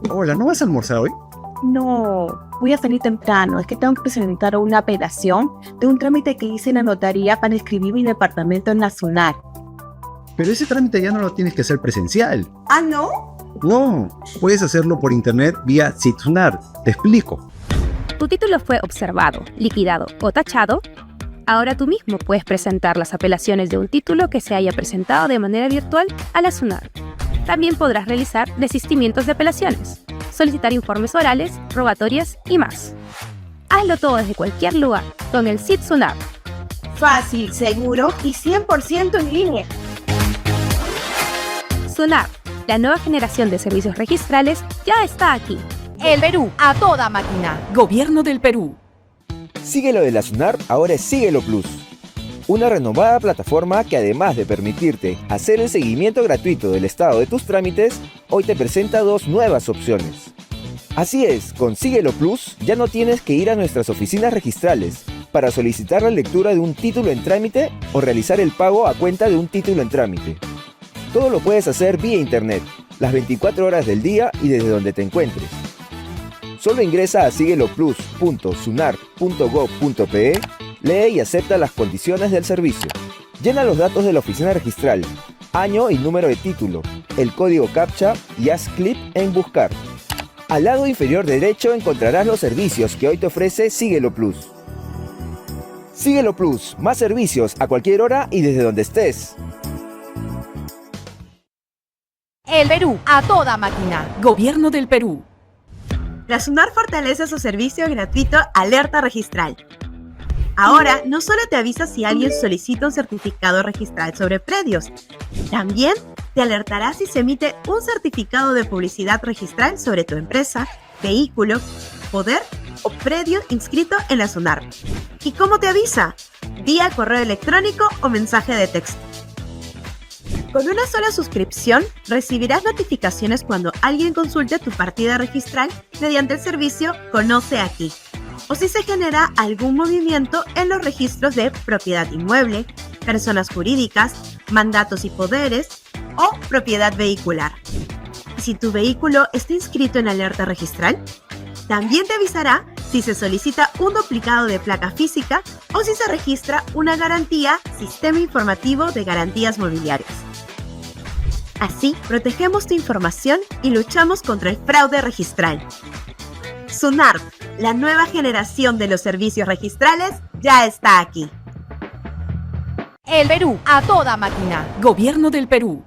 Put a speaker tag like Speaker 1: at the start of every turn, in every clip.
Speaker 1: Hola, ¿no vas a almorzar hoy?
Speaker 2: No, voy a salir temprano. Es que tengo que presentar una apelación de un trámite que hice en la notaría para inscribir mi departamento en la SUNAR.
Speaker 1: Pero ese trámite ya no lo tienes que hacer presencial.
Speaker 2: ¿Ah, no?
Speaker 1: No, puedes hacerlo por internet vía SIT-SUNAR. Te explico.
Speaker 3: ¿Tu título fue observado, liquidado o tachado? Ahora tú mismo puedes presentar las apelaciones de un título que se haya presentado de manera virtual a la SUNAR. También podrás realizar desistimientos de apelaciones, solicitar informes orales, rogatorias y más. Hazlo todo desde cualquier lugar con el SIT-SUNAR.
Speaker 2: Fácil, seguro y 100% en línea.
Speaker 3: SUNAR, la nueva generación de servicios registrales, ya está aquí.
Speaker 4: El Perú, a toda máquina. Gobierno del Perú.
Speaker 5: Síguelo de la SUNAR, ahora es Síguelo Plus. Una renovada plataforma que además de permitirte hacer el seguimiento gratuito del estado de tus trámites, hoy te presenta dos nuevas opciones. Así es, con Síguelo Plus ya no tienes que ir a nuestras oficinas registrales para solicitar la lectura de un título en trámite o realizar el pago a cuenta de un título en trámite. Todo lo puedes hacer vía internet, las 24 horas del día y desde donde te encuentres. Solo ingresa a sigueloplus.sunar.gov.pe, lee y acepta las condiciones del servicio. Llena los datos de la oficina registral, año y número de título, el código CAPTCHA y haz clic en Buscar. Al lado inferior derecho encontrarás los servicios que hoy te ofrece Síguelo Plus. Síguelo Plus, más servicios a cualquier hora y desde donde estés.
Speaker 4: El Perú, a toda máquina. Gobierno del Perú.
Speaker 2: La SUNAR fortalece su servicio gratuito Alerta Registral. Ahora, no solo te avisa si alguien solicita un certificado registral sobre predios, también te alertará si se emite un certificado de publicidad registral sobre tu empresa, vehículo, poder o predio inscrito en la SUNAR. ¿Y cómo te avisa? Vía correo electrónico o mensaje de texto. Con una sola suscripción, recibirás notificaciones cuando alguien consulte tu partida registral mediante el servicio Conoce Aquí, o si se genera algún movimiento en los registros de propiedad inmueble, personas jurídicas, mandatos y poderes o propiedad vehicular. Y si tu vehículo está inscrito en alerta registral, también te avisará si se solicita un duplicado de placa física o si se registra una garantía Sistema Informativo de Garantías Mobiliarias. Así, protegemos tu información y luchamos contra el fraude registral. SUNAR, la nueva generación de los servicios registrales, ya está aquí.
Speaker 4: El Perú, a toda máquina. Gobierno del Perú.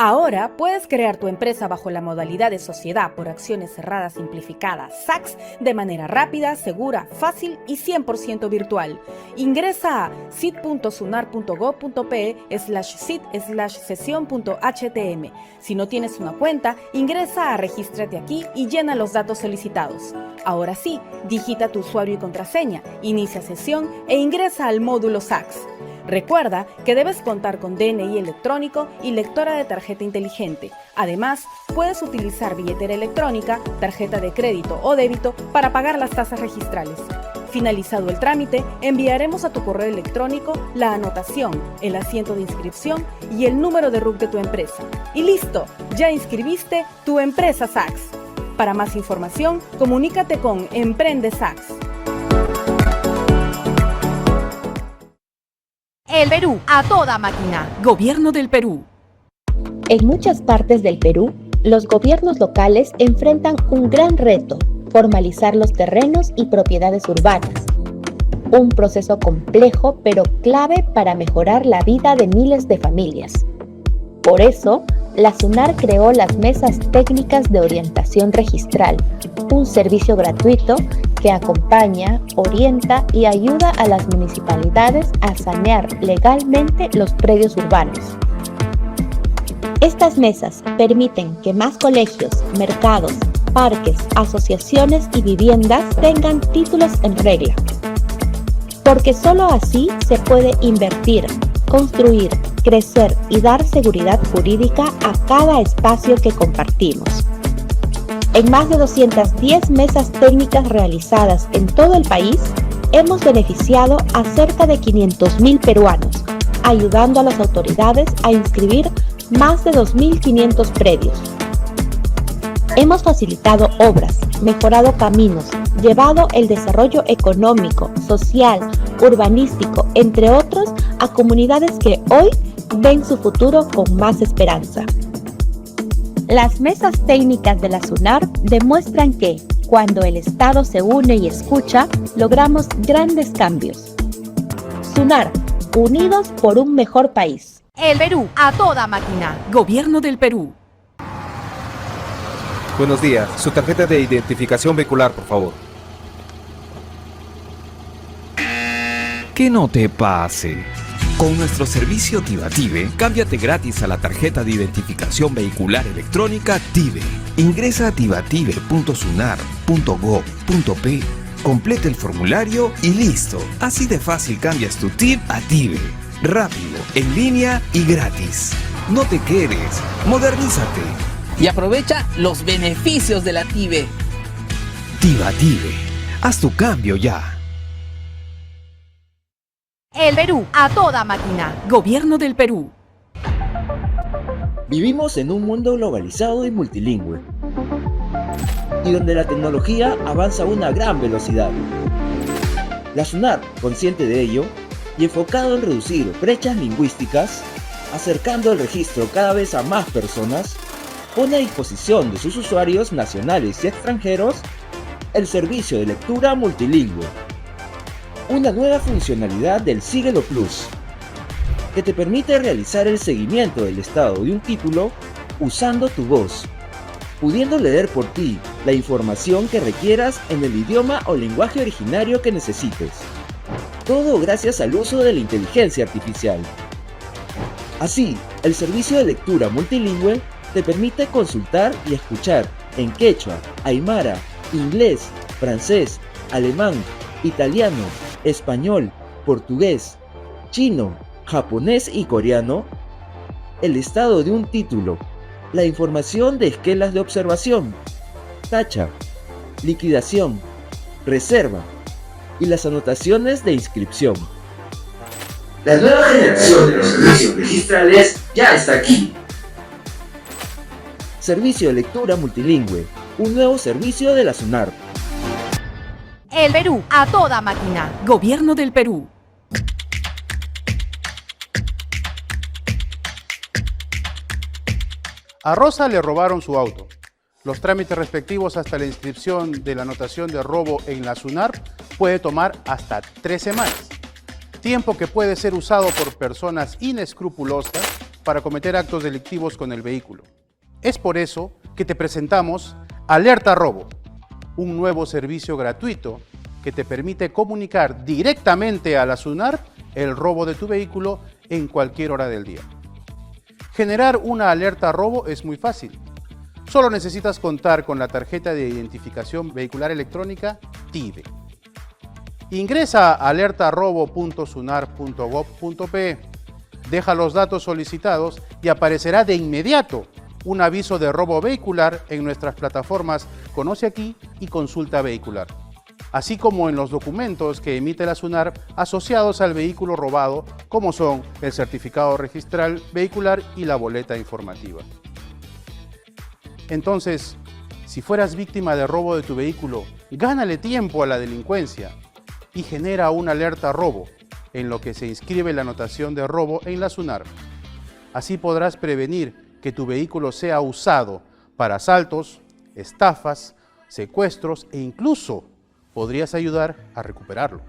Speaker 6: Ahora puedes crear tu empresa bajo la modalidad de sociedad por acciones cerradas simplificadas SACS de manera rápida, segura, fácil y 100% virtual. Ingresa a sit.sunar.gov.pe/sit/sesión.htm. Si no tienes una cuenta, ingresa a Regístrate aquí y llena los datos solicitados. Ahora sí, digita tu usuario y contraseña, inicia sesión e ingresa al módulo SACS. Recuerda que debes contar con DNI electrónico y lectora de tarjeta inteligente. Además, puedes utilizar billetera electrónica, tarjeta de crédito o débito para pagar las tasas registrales. Finalizado el trámite, enviaremos a tu correo electrónico la anotación, el asiento de inscripción y el número de RUC de tu empresa. Y listo, ya inscribiste tu empresa SACS. Para más información, comunícate con Emprende SACS.
Speaker 4: El Perú, a toda máquina. Gobierno del Perú.
Speaker 7: En muchas partes del Perú, los gobiernos locales enfrentan un gran reto: formalizar los terrenos y propiedades urbanas. Un proceso complejo pero clave para mejorar la vida de miles de familias. Por eso, la SUNAR creó las Mesas Técnicas de Orientación Registral, un servicio gratuito que acompaña, orienta y ayuda a las municipalidades a sanear legalmente los predios urbanos. Estas mesas permiten que más colegios, mercados, parques, asociaciones y viviendas tengan títulos en regla. Porque solo así se puede invertir, construir, crecer y dar seguridad jurídica a cada espacio que compartimos. En más de 210 mesas técnicas realizadas en todo el país, hemos beneficiado a cerca de 500.000 peruanos, ayudando a las autoridades a inscribir más de 2.500 predios. Hemos facilitado obras, mejorado caminos, llevado el desarrollo económico, social, urbanístico, entre otros, a comunidades que hoy ven su futuro con más esperanza. Las mesas técnicas de la SUNAR demuestran que, cuando el Estado se une y escucha, logramos grandes cambios. SUNAR, unidos por un mejor país.
Speaker 4: El Perú, a toda máquina. Gobierno del Perú.
Speaker 8: Buenos días. Su tarjeta de identificación vehicular, por favor.
Speaker 9: Que no te pase. Con nuestro servicio TIVA-TIVE, cámbiate gratis a la tarjeta de identificación vehicular electrónica TIVE. Ingresa a tivative.sunar.gov.p, completa el formulario y listo. Así de fácil cambias tu TIV a TIVE. Rápido, en línea y gratis. No te quedes, modernízate.
Speaker 10: Y aprovecha los beneficios de la TIVE.
Speaker 9: TIVA-TIVE, haz tu cambio ya.
Speaker 4: El Perú, a toda máquina. Gobierno del Perú.
Speaker 5: Vivimos en un mundo globalizado y multilingüe, y donde la tecnología avanza a una gran velocidad. La SUNAR, consciente de ello, y enfocado en reducir brechas lingüísticas, acercando el registro cada vez a más personas, pone a disposición de sus usuarios nacionales y extranjeros el servicio de lectura multilingüe, una nueva funcionalidad del Síguelo Plus, que te permite realizar el seguimiento del estado de un título usando tu voz, pudiendo leer por ti la información que requieras en el idioma o lenguaje originario que necesites. Todo gracias al uso de la inteligencia artificial. Así, el servicio de lectura multilingüe te permite consultar y escuchar en quechua, aymara, inglés, francés, alemán, italiano, español, portugués, chino, japonés y coreano el estado de un título, la información de esquelas de observación, tacha, liquidación, reserva y las anotaciones de inscripción. La nueva generación de los servicios registrales ya está aquí. Servicio de lectura multilingüe, un nuevo servicio de la SUNAR.
Speaker 4: El Perú, a toda máquina. Gobierno del Perú.
Speaker 11: A Rosa le robaron su auto. Los trámites respectivos hasta la inscripción de la anotación de robo en la SUNAR puede tomar hasta 3 semanas. Tiempo que puede ser usado por personas inescrupulosas para cometer actos delictivos con el vehículo. Es por eso que te presentamos Alerta Robo, un nuevo servicio gratuito que te permite comunicar directamente a la SUNAR el robo de tu vehículo en cualquier hora del día. Generar una alerta robo es muy fácil. Solo necesitas contar con la tarjeta de identificación vehicular electrónica TIVE. Ingresa a alertarrobo.sunar.gov.pe, deja los datos solicitados y aparecerá de inmediato un aviso de robo vehicular en nuestras plataformas Conoce Aquí y Consulta Vehicular, así como en los documentos que emite la SUNAR asociados al vehículo robado, como son el certificado registral vehicular y la boleta informativa. Entonces, si fueras víctima de robo de tu vehículo, gánale tiempo a la delincuencia y genera una alerta robo, en lo que se inscribe la anotación de robo en la SUNAR. Así podrás prevenir que tu vehículo sea usado para asaltos, estafas, secuestros e incluso podrías ayudar a recuperarlo.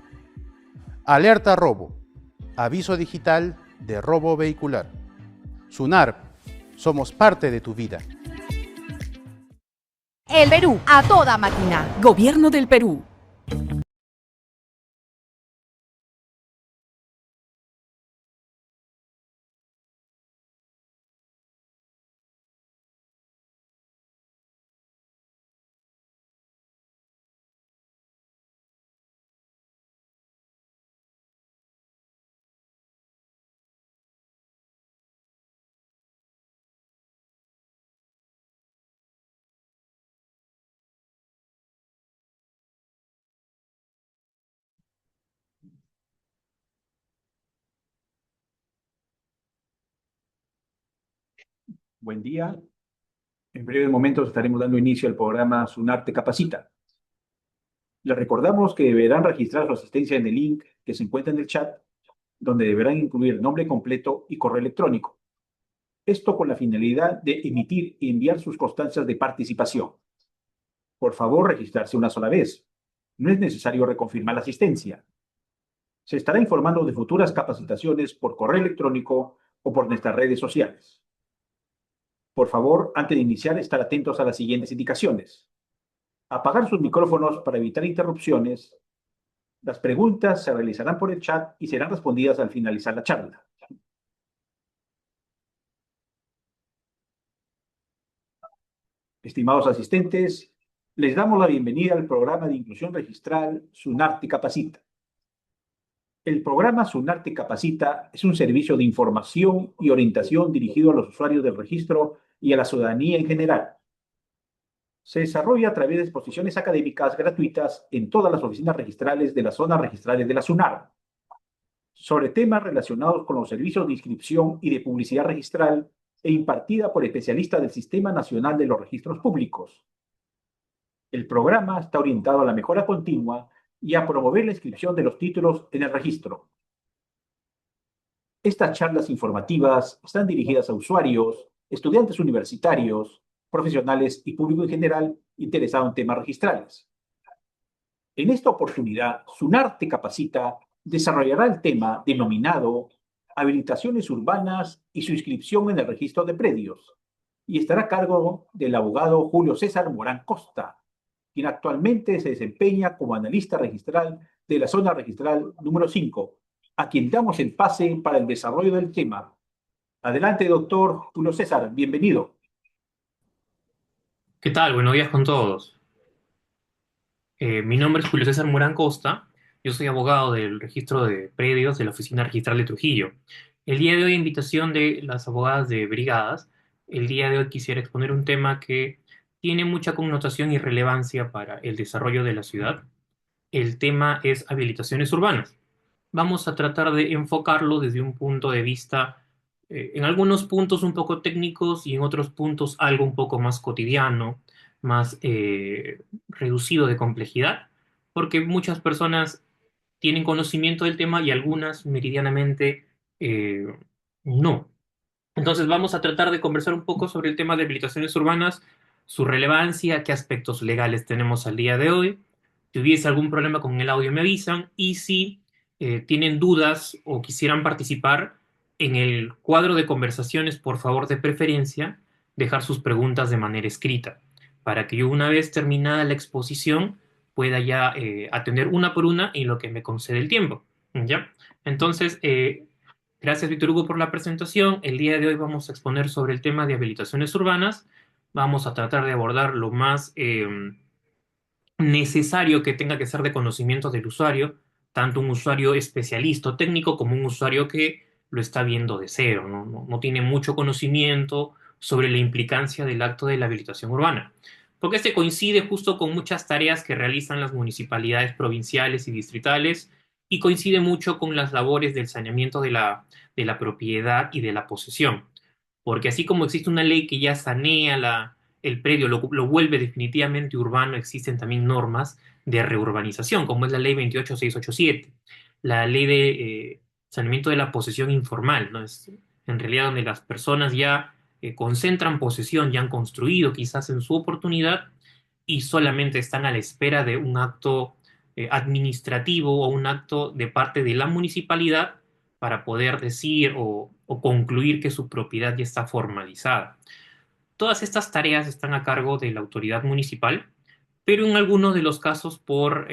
Speaker 11: Alerta robo. Aviso digital de robo vehicular. SUNAR. Somos parte de tu vida.
Speaker 4: El Perú, a toda máquina. Gobierno del Perú.
Speaker 12: Buen día. En breves momentos estaremos dando inicio al programa SUNAR Te Capacita. Les recordamos que deberán registrar su asistencia en el link que se encuentra en el chat, donde deberán incluir nombre completo y correo electrónico. Esto con la finalidad de emitir y enviar sus constancias de participación. Por favor, registrarse una sola vez. No es necesario reconfirmar la asistencia. Se estará informando de futuras capacitaciones por correo electrónico o por nuestras redes sociales. Por favor, antes de iniciar, estar atentos a las siguientes indicaciones. Apagar sus micrófonos para evitar interrupciones. Las preguntas se realizarán por el chat y serán respondidas al finalizar la charla. Estimados asistentes, les damos la bienvenida al programa de inclusión registral SUNAR Te Capacita. El programa SUNAR Te Capacita es un servicio de información y orientación dirigido a los usuarios del registro y a la ciudadanía en general. Se desarrolla a través de exposiciones académicas gratuitas en todas las oficinas registrales de las zonas registrales de la SUNAR, sobre temas relacionados con los servicios de inscripción y de publicidad registral e impartida por especialistas del Sistema Nacional de los Registros Públicos. El programa está orientado a la mejora continua y a promover la inscripción de los títulos en el registro. Estas charlas informativas están dirigidas a usuarios, estudiantes universitarios, profesionales y público en general interesado en temas registrales. En esta oportunidad, SUNAR Te Capacita desarrollará el tema denominado Habilitaciones Urbanas y su inscripción en el registro de predios, y estará a cargo del abogado Julio César Morán Costa, quien actualmente se desempeña como analista registral de la zona registral número 5, a quien damos el pase para el desarrollo del tema. Adelante, doctor Julio César, bienvenido.
Speaker 13: ¿Qué tal? Buenos días con todos. Mi nombre es Julio César Morán Costa. Yo soy abogado del registro de predios de la Oficina Registral de Trujillo. El día de hoy, a invitación de las abogadas de brigadas, el día de hoy quisiera exponer un tema que tiene mucha connotación y relevancia para el desarrollo de la ciudad. El tema es habilitaciones urbanas. Vamos a tratar de enfocarlo desde un punto de vista, en algunos puntos un poco técnicos y en otros puntos algo un poco más cotidiano, más reducido de complejidad, porque muchas personas tienen conocimiento del tema y algunas meridianamente no. Entonces vamos a tratar de conversar un poco sobre el tema de habilitaciones urbanas, su relevancia, qué aspectos legales tenemos al día de hoy. Si hubiese algún problema con el audio me avisan, y si tienen dudas o quisieran participar en el cuadro de conversaciones, por favor, de preferencia, dejar sus preguntas de manera escrita, para que yo, una vez terminada la exposición, pueda ya atender una por una en lo que me concede el tiempo. ¿Ya? Entonces, gracias, Víctor Hugo, por la presentación. El día de hoy vamos a exponer sobre el tema de habilitaciones urbanas. Vamos a tratar de abordar lo más necesario que tenga que ser de conocimiento del usuario, tanto un usuario especialista o técnico como un usuario que lo está viendo de cero, no tiene mucho conocimiento sobre la implicancia del acto de la habilitación urbana. Porque este coincide justo con muchas tareas que realizan las municipalidades provinciales y distritales, y coincide mucho con las labores del saneamiento de la propiedad y de la posesión. Porque así como existe una ley que ya sanea el predio, lo vuelve definitivamente urbano, existen también normas de reurbanización, como es la ley 28687, la ley de saneamiento de la posesión informal, ¿no? Es en realidad donde las personas ya concentran posesión, ya han construido quizás en su oportunidad y solamente están a la espera de un acto administrativo o un acto de parte de la municipalidad para poder decir o concluir que su propiedad ya está formalizada. Todas estas tareas están a cargo de la autoridad municipal, pero en algunos de los casos por,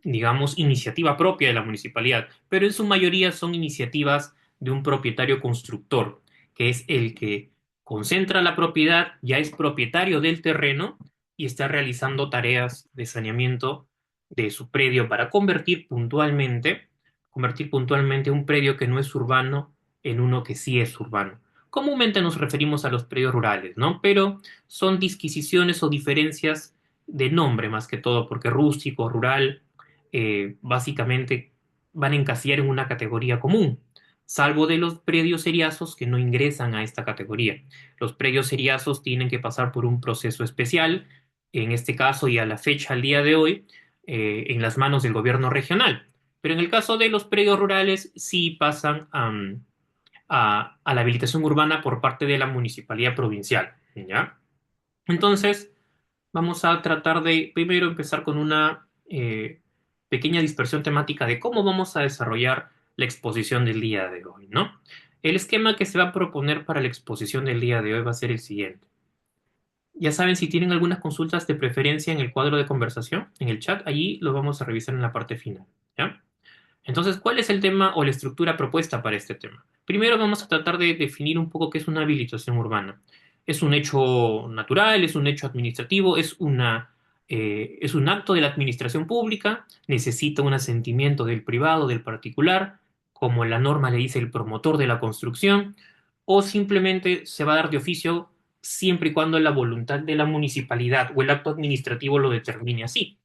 Speaker 13: digamos, iniciativa propia de la municipalidad, pero en su mayoría son iniciativas de un propietario constructor, que es el que concentra la propiedad, ya es propietario del terreno y está realizando tareas de saneamiento de su predio para convertir puntualmente un predio que no es urbano en uno que sí es urbano. Comúnmente nos referimos a los predios rurales, ¿no? Pero son disquisiciones o diferencias de nombre más que todo, porque rústico, rural, básicamente van a encasillar en una categoría común. salvo de los predios seriazos que no ingresan a esta categoría. Los predios seriazos tienen que pasar por un proceso especial, en este caso y a la fecha, al día de hoy, en las manos del gobierno regional. Pero en el caso de los predios rurales sí pasan a la habilitación urbana por parte de la municipalidad provincial, ¿ya? Entonces, vamos a tratar de primero empezar con una pequeña dispersión temática de cómo vamos a desarrollar la exposición del día de hoy, ¿no? El esquema que se va a proponer para la exposición del día de hoy va a ser el siguiente. Ya saben, si tienen algunas consultas de preferencia en el cuadro de conversación, en el chat, allí lo vamos a revisar en la parte final, ¿ya? Entonces, ¿cuál es el tema o la estructura propuesta para este tema? Primero vamos a tratar de definir un poco qué es una habilitación urbana. ¿Es un hecho natural? ¿Es un hecho administrativo? ¿Es un acto de la administración pública? ¿Necesita un asentimiento del privado, del particular, como la norma le dice el promotor de la construcción? ¿O simplemente se va a dar de oficio siempre y cuando la voluntad de la municipalidad o el acto administrativo lo determine así?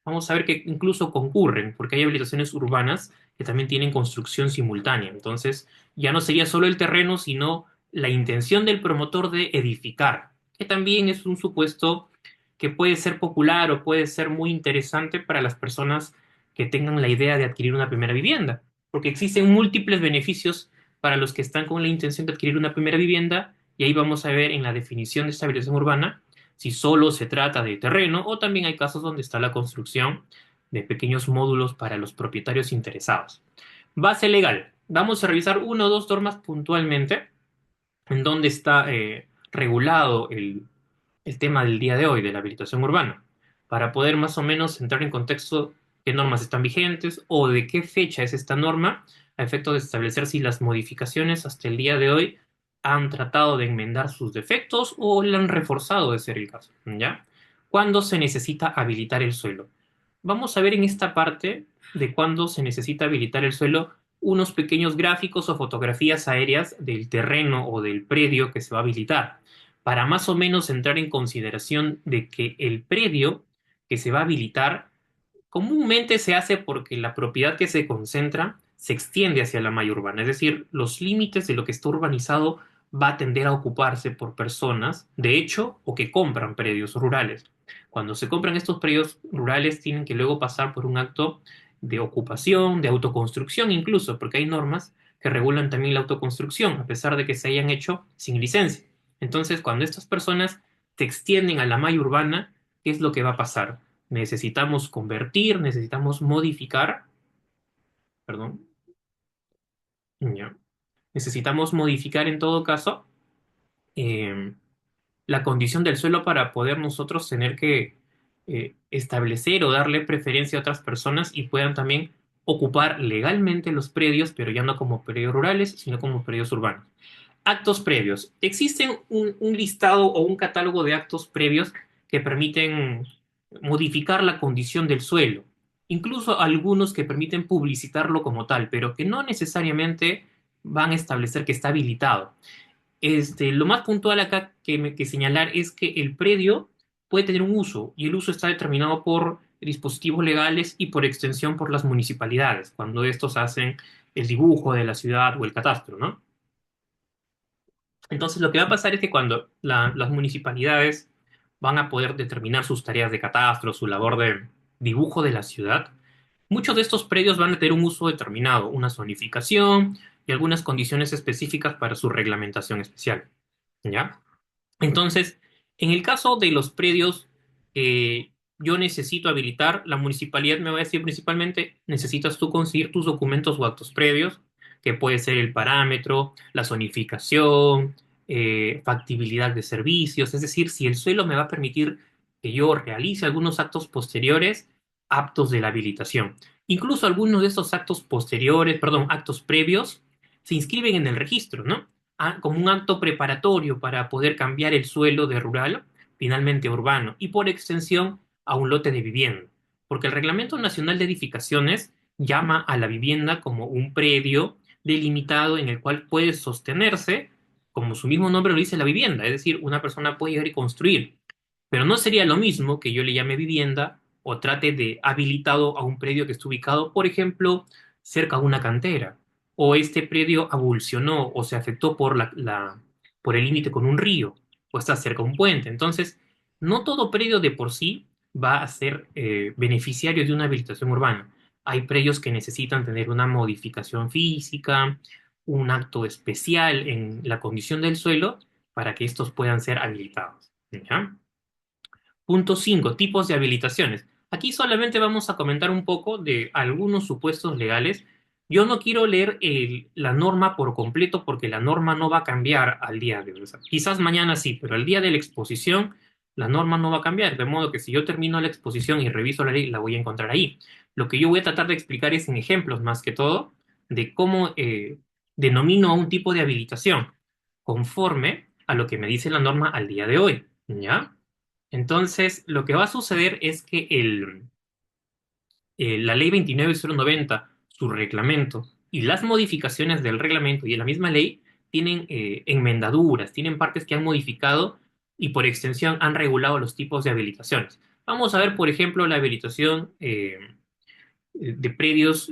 Speaker 13: Vamos a ver que incluso concurren, porque hay habilitaciones urbanas que también tienen construcción simultánea. Entonces, ya no sería solo el terreno, sino la intención del promotor de edificar, que también es un supuesto que puede ser popular o puede ser muy interesante para las personas que tengan la idea de adquirir una primera vivienda, porque existen múltiples beneficios para los que están con la intención de adquirir una primera vivienda, y ahí vamos a ver en la definición de esta habilitación urbana si solo se trata de terreno o también hay casos donde está la construcción de pequeños módulos para los propietarios interesados. Base legal. Vamos a revisar una o dos normas puntualmente en donde está regulado el tema del día de hoy, de la habilitación urbana, para poder más o menos entrar en contexto qué normas están vigentes o de qué fecha es esta norma, a efecto de establecer si las modificaciones hasta el día de hoy han tratado de enmendar sus defectos o le han reforzado de ser el caso, ¿ya? ¿Cuándo se necesita habilitar el suelo? Vamos a ver en esta parte de cuándo se necesita habilitar el suelo unos pequeños gráficos o fotografías aéreas del terreno o del predio que se va a habilitar, para más o menos entrar en consideración de que el predio que se va a habilitar comúnmente se hace porque la propiedad que se concentra se extiende hacia la malla urbana, es decir, los límites de lo que está urbanizado va a tender a ocuparse por personas, de hecho, o que compran predios rurales. Cuando se compran estos predios rurales tienen que luego pasar por un acto de ocupación, de autoconstrucción incluso, porque hay normas que regulan también la autoconstrucción, a pesar de que se hayan hecho sin licencia. Entonces, cuando estas personas se extienden a la malla urbana, ¿qué es lo que va a pasar? Necesitamos convertir, necesitamos modificar, perdón, ya. Necesitamos modificar en todo caso eh, la condición del suelo para poder nosotros tener que establecer o darle preferencia a otras personas y puedan también ocupar legalmente los predios, pero ya no como predios rurales, sino como predios urbanos. Actos previos. Existen un listado o un catálogo de actos previos que permiten modificar la condición del suelo, incluso algunos que permiten publicitarlo como tal, pero que no necesariamente van a establecer que está habilitado. Lo más puntual acá que señalar es que el predio puede tener un uso y el uso está determinado por dispositivos legales y por extensión por las municipalidades, cuando estos hacen el dibujo de la ciudad o el catastro, ¿no? Entonces lo que va a pasar es que cuando las municipalidades van a poder determinar sus tareas de catastro, su labor de dibujo de la ciudad, muchos de estos predios van a tener un uso determinado, una zonificación y algunas condiciones específicas para su reglamentación especial, ¿ya? Entonces, en el caso de los predios que yo necesito habilitar, la municipalidad me va a decir principalmente, necesitas tú conseguir tus documentos o actos previos, que puede ser el parámetro, la zonificación, factibilidad de servicios, es decir, si el suelo me va a permitir que yo realice algunos actos posteriores aptos de la habilitación. Incluso algunos de estos actos posteriores, perdón, actos previos, se inscriben en el registro, ¿no? Como un acto preparatorio para poder cambiar el suelo de rural finalmente a urbano y por extensión a un lote de vivienda. Porque el Reglamento Nacional de Edificaciones llama a la vivienda como un predio delimitado en el cual puede sostenerse, como su mismo nombre lo dice, la vivienda. Es decir, una persona puede llegar y construir. Pero no sería lo mismo que yo le llame vivienda o trate de habilitado a un predio que esté ubicado, por ejemplo, cerca de una cantera o este predio avulsionó o se afectó por por el límite con un río, o está cerca de un puente. Entonces, no todo predio de por sí va a ser beneficiario de una habilitación urbana. Hay predios que necesitan tener una modificación física, un acto especial en la condición del suelo para que estos puedan ser habilitados. ¿Ya? Punto 5. Tipos de habilitaciones. Aquí solamente vamos a comentar un poco de algunos supuestos legales. Yo no quiero leer la norma por completo porque la norma no va a cambiar al día de hoy. O sea, quizás mañana sí, pero al día de la exposición la norma no va a cambiar. De modo que si yo termino la exposición y reviso la ley, la voy a encontrar ahí. Lo que yo voy a tratar de explicar es en ejemplos más que todo de cómo denomino a un tipo de habilitación conforme a lo que me dice la norma al día de hoy. ¿Ya? Entonces, lo que va a suceder es que la ley 29090, su reglamento y las modificaciones del reglamento y de la misma ley tienen enmendaduras, tienen partes que han modificado y por extensión han regulado los tipos de habilitaciones. Vamos a ver, por ejemplo, la habilitación de predios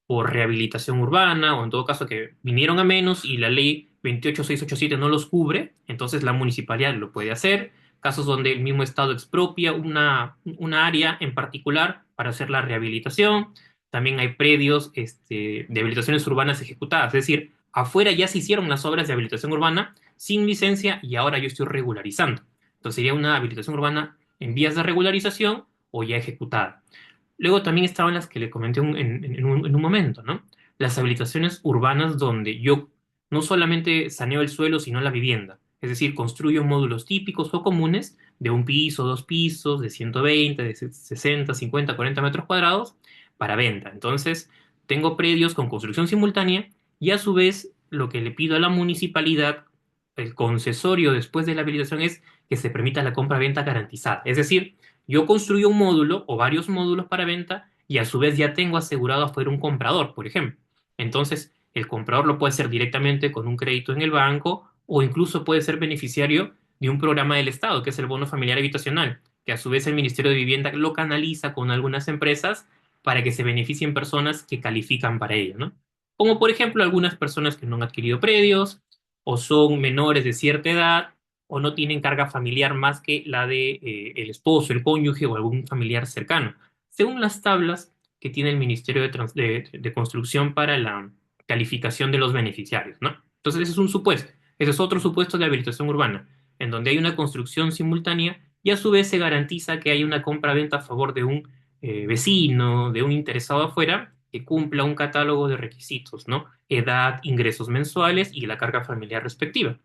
Speaker 13: por rehabilitación urbana o en todo caso que vinieron a menos y la ley 28687 no los cubre, entonces la municipalidad lo puede hacer. Casos donde el mismo Estado expropia una área en particular para hacer la rehabilitación. También hay predios de habilitaciones urbanas ejecutadas, es decir, afuera ya se hicieron las obras de habilitación urbana sin licencia y ahora yo estoy regularizando. Entonces sería una habilitación urbana en vías de regularización o ya ejecutada. Luego también estaban las que le comenté en un momento, ¿no? Las habilitaciones urbanas donde yo no solamente saneo el suelo, sino la vivienda. Es decir, construyo módulos típicos o comunes de un piso, dos pisos, de 120, de 60, 50, 40 metros cuadrados para venta. Entonces, tengo predios con construcción simultánea y a su vez lo que le pido a la municipalidad, el concesorio después de la habilitación es que se permita la compra-venta garantizada. Es decir, yo construyo un módulo o varios módulos para venta y a su vez ya tengo asegurado afuera un comprador, por ejemplo. Entonces, el comprador lo puede hacer directamente con un crédito en el banco o incluso puede ser beneficiario de un programa del Estado, que es el bono familiar habitacional, que a su vez el Ministerio de Vivienda lo canaliza con algunas empresas para que se beneficien personas que califican para ello, ¿no? Como por ejemplo algunas personas que no han adquirido predios o son menores de cierta edad o no tienen carga familiar más que la de el esposo, el cónyuge o algún familiar cercano, según las tablas que tiene el Ministerio de Construcción para la calificación de los beneficiarios, ¿no? Entonces ese es un supuesto. Ese es otro supuesto de habilitación urbana, en donde hay una construcción simultánea y a su vez se garantiza que hay una compra-venta a favor de un vecino, de un interesado afuera, que cumpla un catálogo de requisitos, ¿no? Edad, ingresos mensuales y la carga familiar respectiva.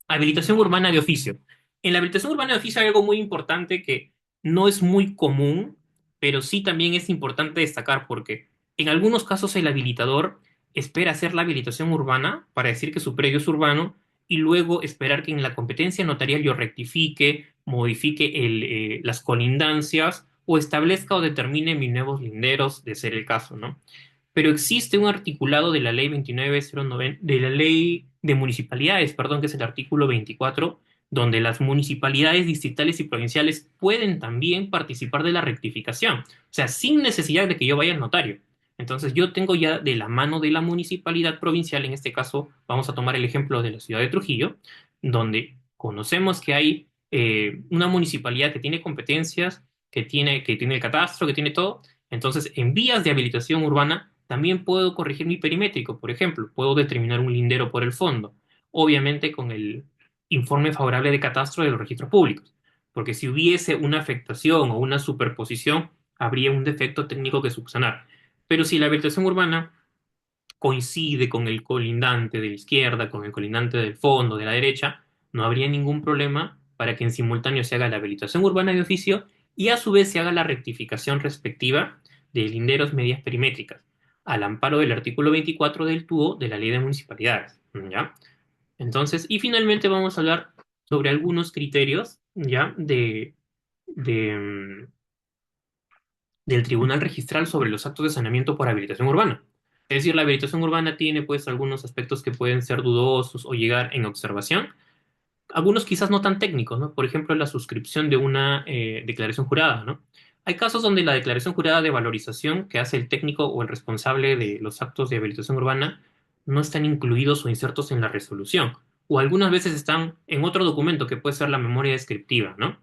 Speaker 13: Habilitación urbana de oficio. En la habilitación urbana de oficio hay algo muy importante que no es muy común, pero sí también es importante destacar porque en algunos casos el habilitador espera hacer la habilitación urbana para decir que su predio es urbano y luego esperar que en la competencia notarial yo rectifique, modifique las colindancias o establezca o determine mis nuevos linderos, de ser el caso, ¿no? Pero existe un articulado de la ley 29090, de la ley de municipalidades, perdón, que es el artículo 24, donde las municipalidades distritales y provinciales pueden también participar de la rectificación, o sea, sin necesidad de que yo vaya al notario. Entonces yo tengo ya de la mano de la municipalidad provincial, en este caso vamos a tomar el ejemplo de la ciudad de Trujillo, donde conocemos que hay una municipalidad que tiene competencias, que tiene el catastro, que tiene todo. Entonces, en vías de habilitación urbana también puedo corregir mi perimétrico, por ejemplo, puedo determinar un lindero por el fondo, obviamente con el informe favorable de catastro de los registros públicos, porque si hubiese una afectación o una superposición, habría un defecto técnico que subsanar. Pero si la habilitación urbana coincide con el colindante de la izquierda, con el colindante del fondo, de la derecha, no habría ningún problema para que en simultáneo se haga la habilitación urbana de oficio y a su vez se haga la rectificación respectiva de linderos medias perimétricas, al amparo del artículo 24 del TUO de la Ley de Municipalidades, ¿ya? Entonces, y finalmente vamos a hablar sobre algunos criterios, ¿ya? Del Tribunal Registral sobre los actos de saneamiento por habilitación urbana. Es decir, la habilitación urbana tiene pues algunos aspectos que pueden ser dudosos o llegar en observación, algunos quizás no tan técnicos, ¿no? Por ejemplo, la suscripción de una declaración jurada, ¿no? Hay casos donde la declaración jurada de valorización que hace el técnico o el responsable de los actos de habilitación urbana no están incluidos o insertos en la resolución. O algunas veces están en otro documento que puede ser la memoria descriptiva, ¿no?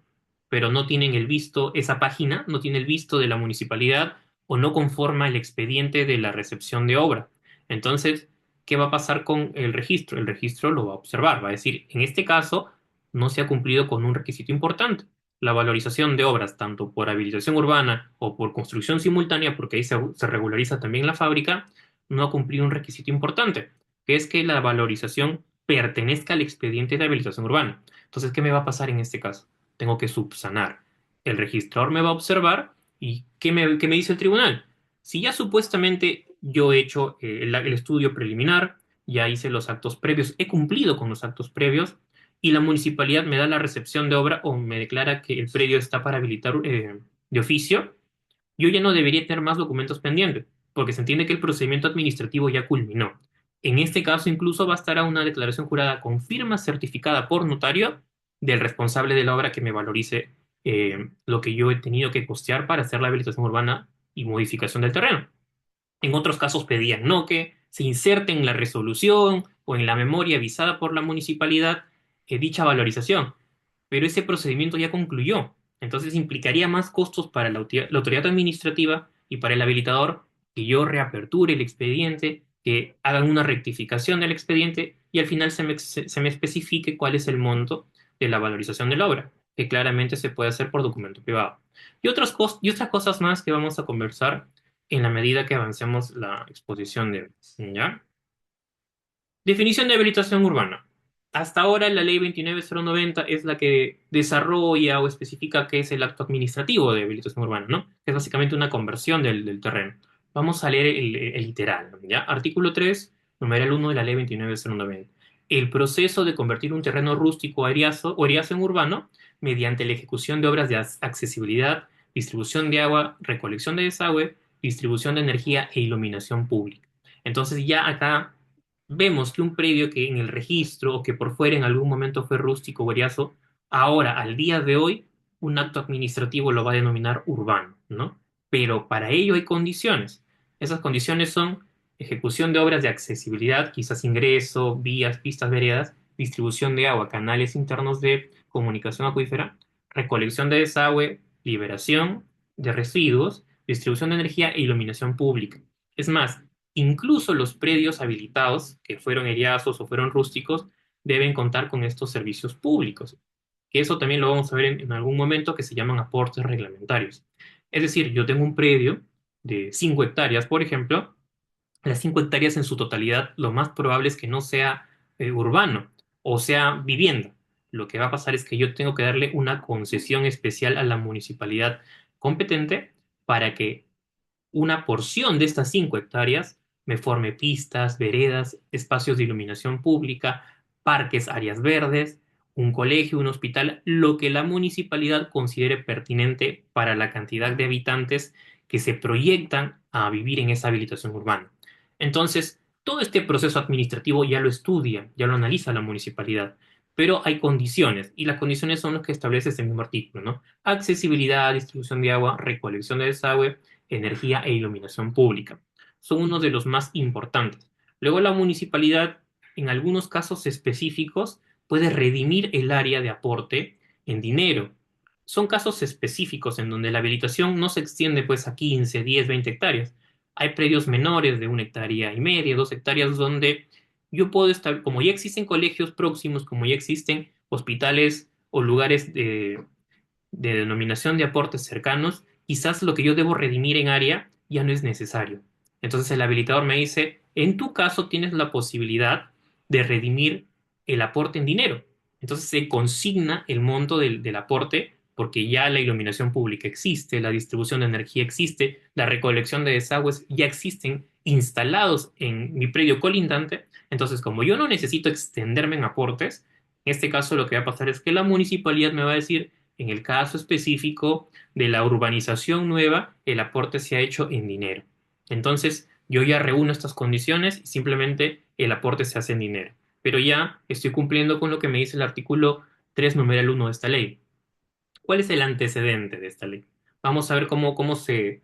Speaker 13: Pero no tienen el visto, esa página no tiene el visto de la municipalidad o no conforma el expediente de la recepción de obra. Entonces, ¿qué va a pasar con el registro? El registro lo va a observar, va a decir, en este caso no se ha cumplido con un requisito importante. La valorización de obras, tanto por habilitación urbana o por construcción simultánea, porque ahí se regulariza también la fábrica, no ha cumplido un requisito importante, que es que la valorización pertenezca al expediente de habilitación urbana. Entonces, ¿qué me va a pasar en este caso? Tengo que subsanar. El registrador me va a observar y ¿qué me dice el tribunal? Si ya supuestamente yo he hecho el estudio preliminar, ya hice los actos previos, he cumplido con los actos previos y la municipalidad me da la recepción de obra o me declara que el predio está para habilitar de oficio, yo ya no debería tener más documentos pendientes, porque se entiende que el procedimiento administrativo ya culminó. En este caso, incluso bastará una declaración jurada con firma certificada por notario del responsable de la obra que me valorice lo que yo he tenido que costear para hacer la habilitación urbana y modificación del terreno. En otros casos pedían no que se inserte en la resolución o en la memoria avisada por la municipalidad dicha valorización, pero ese procedimiento ya concluyó. Entonces implicaría más costos para la autoridad administrativa y para el habilitador que yo reaperture el expediente, que hagan una rectificación del expediente y al final se me especifique cuál es el monto de la valorización de la obra, que claramente se puede hacer por documento privado. Y otras cosas más que vamos a conversar en la medida que avancemos la exposición de hoy, ¿ya? Definición de habilitación urbana. Hasta ahora la ley 29090 es la que desarrolla o especifica qué es el acto administrativo de habilitación urbana, ¿no? Que es básicamente una conversión del terreno. Vamos a leer el literal, ¿ya? Artículo 3, numeral 1 de la ley 29090. El proceso de convertir un terreno rústico o eriazo en urbano mediante la ejecución de obras de accesibilidad, distribución de agua, recolección de desagüe, distribución de energía e iluminación pública. Entonces ya acá vemos que un predio que en el registro o que por fuera en algún momento fue rústico o eriazo, ahora, al día de hoy, un acto administrativo lo va a denominar urbano, ¿no? Pero para ello hay condiciones. Esas condiciones son ejecución de obras de accesibilidad, quizás ingreso, vías, pistas, veredas, distribución de agua, canales internos de comunicación acuífera, recolección de desagüe, liberación de residuos, distribución de energía e iluminación pública. Es más, incluso los predios habilitados, que fueron eriazos o fueron rústicos, deben contar con estos servicios públicos. Que eso también lo vamos a ver en algún momento, que se llaman aportes reglamentarios. Es decir, yo tengo un predio de 5 hectáreas, por ejemplo, las 5 hectáreas en su totalidad, lo más probable es que no sea urbano o sea vivienda. Lo que va a pasar es que yo tengo que darle una concesión especial a la municipalidad competente para que una porción de estas 5 hectáreas me forme pistas, veredas, espacios de iluminación pública, parques, áreas verdes, un colegio, un hospital, lo que la municipalidad considere pertinente para la cantidad de habitantes que se proyectan a vivir en esa habilitación urbana. Entonces, todo este proceso administrativo ya lo estudia, ya lo analiza la municipalidad, pero hay condiciones, y las condiciones son las que establece este mismo artículo, ¿no? Accesibilidad, distribución de agua, recolección de desagüe, energía e iluminación pública. Son uno de los más importantes. Luego la municipalidad, en algunos casos específicos, puede redimir el área de aporte en dinero. Son casos específicos en donde la habilitación no se extiende pues a 15, 10, 20 hectáreas. Hay predios menores de 1,5 hectáreas, 2 hectáreas, donde yo puedo estar, como ya existen colegios próximos, como ya existen hospitales o lugares de denominación de aportes cercanos, quizás lo que yo debo redimir en área ya no es necesario. Entonces el habilitador me dice, en tu caso tienes la posibilidad de redimir el aporte en dinero. Entonces se consigna el monto del aporte porque ya la iluminación pública existe, la distribución de energía existe, la recolección de desagües ya existen instalados en mi predio colindante. Entonces, como yo no necesito extenderme en aportes, en este caso lo que va a pasar es que la municipalidad me va a decir, en el caso específico de la urbanización nueva, el aporte se ha hecho en dinero. Entonces, yo ya reúno estas condiciones y simplemente el aporte se hace en dinero. Pero ya estoy cumpliendo con lo que me dice el artículo 3, numeral 1 de esta ley. ¿Cuál es el antecedente de esta ley? Vamos a ver cómo se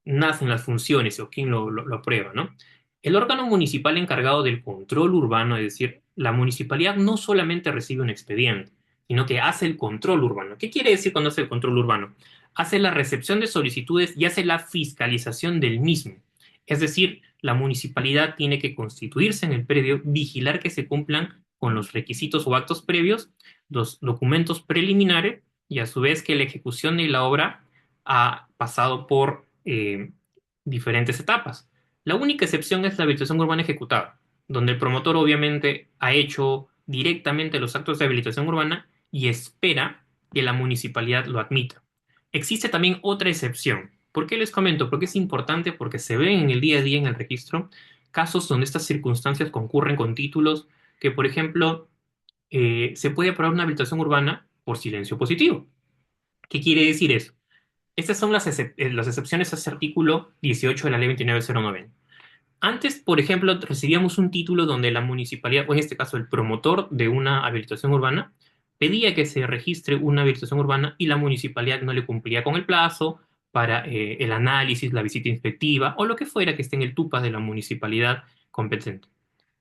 Speaker 13: nacen las funciones o quién lo aprueba, ¿no? El órgano municipal encargado del control urbano, es decir, la municipalidad no solamente recibe un expediente, sino que hace el control urbano. ¿Qué quiere decir cuando hace el control urbano? Hace la recepción de solicitudes y hace la fiscalización del mismo. Es decir, la municipalidad tiene que constituirse en el predio, vigilar que se cumplan con los requisitos o actos previos, los documentos preliminares y a su vez que la ejecución de la obra ha pasado por diferentes etapas. La única excepción es la habilitación urbana ejecutada, donde el promotor obviamente ha hecho directamente los actos de habilitación urbana y espera que la municipalidad lo admita. Existe también otra excepción. ¿Por qué les comento? Porque es importante porque se ven en el día a día en el registro casos donde estas circunstancias concurren con títulos que, por ejemplo, se puede aprobar una habilitación urbana por silencio positivo. ¿Qué quiere decir eso? Estas son las excepciones a ese artículo 18 de la Ley 29.090. Antes, por ejemplo, recibíamos un título donde la municipalidad, o en este caso el promotor de una habilitación urbana, pedía que se registre una habilitación urbana y la municipalidad no le cumplía con el plazo para el análisis, la visita inspectiva o lo que fuera que esté en el TUPAS de la municipalidad competente.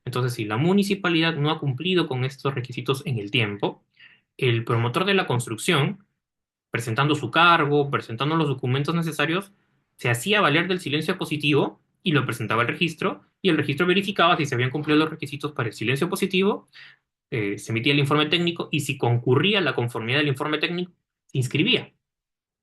Speaker 13: Entonces, si la municipalidad no ha cumplido con estos requisitos en el tiempo, el promotor de la construcción, presentando su cargo, presentando los documentos necesarios, se hacía valer del silencio positivo y lo presentaba al registro, y el registro verificaba si se habían cumplido los requisitos para el silencio positivo, se emitía el informe técnico, y si concurría la conformidad del informe técnico, se inscribía.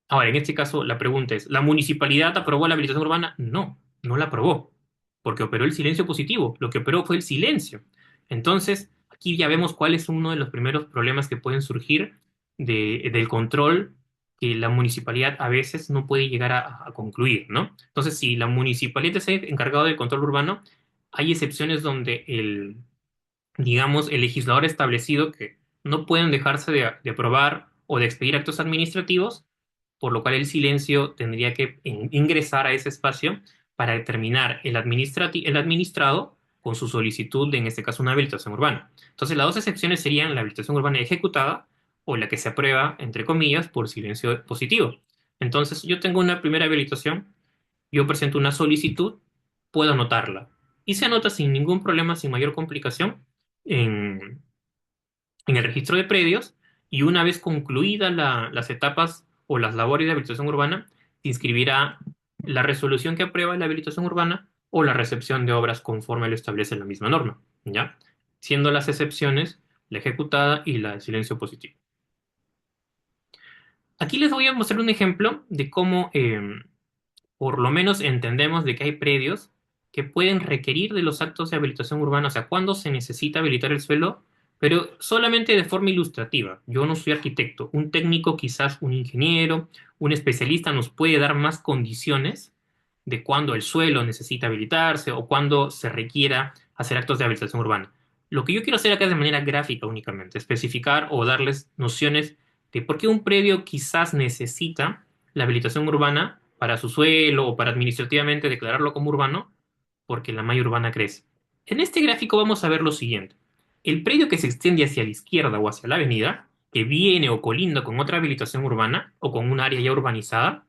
Speaker 13: Ahora, en este caso, la pregunta es, ¿la municipalidad aprobó la habilitación urbana? No, no la aprobó, porque operó el silencio positivo, lo que operó fue el silencio. Entonces, aquí ya vemos cuál es uno de los primeros problemas que pueden surgir del control que la municipalidad a veces no puede llegar a concluir, ¿no? Entonces, si la municipalidad es encargado del control urbano, hay excepciones donde digamos, el legislador ha establecido que no pueden dejarse de aprobar o de expedir actos administrativos, por lo cual el silencio tendría que ingresar a ese espacio para determinar el administrado con su solicitud de, en este caso, una habilitación urbana. Entonces, las dos excepciones serían la habilitación urbana ejecutada o la que se aprueba, entre comillas, por silencio positivo. Entonces, yo tengo una primera habilitación, yo presento una solicitud, puedo anotarla. Y se anota sin ningún problema, sin mayor complicación, en el registro de predios, y una vez concluidas las etapas o las labores de habilitación urbana, se inscribirá la resolución que aprueba la habilitación urbana o la recepción de obras conforme lo establece la misma norma, ¿ya? Siendo las excepciones la ejecutada y la de silencio positivo. Aquí les voy a mostrar un ejemplo de cómo por lo menos entendemos de que hay predios que pueden requerir de los actos de habilitación urbana, o sea, cuando se necesita habilitar el suelo, pero solamente de forma ilustrativa. Yo no soy arquitecto, un técnico, quizás un ingeniero, un especialista nos puede dar más condiciones de cuándo el suelo necesita habilitarse o cuándo se requiera hacer actos de habilitación urbana. Lo que yo quiero hacer acá es de manera gráfica únicamente, especificar o darles nociones de por qué un predio quizás necesita la habilitación urbana para su suelo o para administrativamente declararlo como urbano, porque la malla urbana crece. En este gráfico vamos a ver lo siguiente. El predio que se extiende hacia la izquierda o hacia la avenida, que viene o colinda con otra habilitación urbana o con un área ya urbanizada,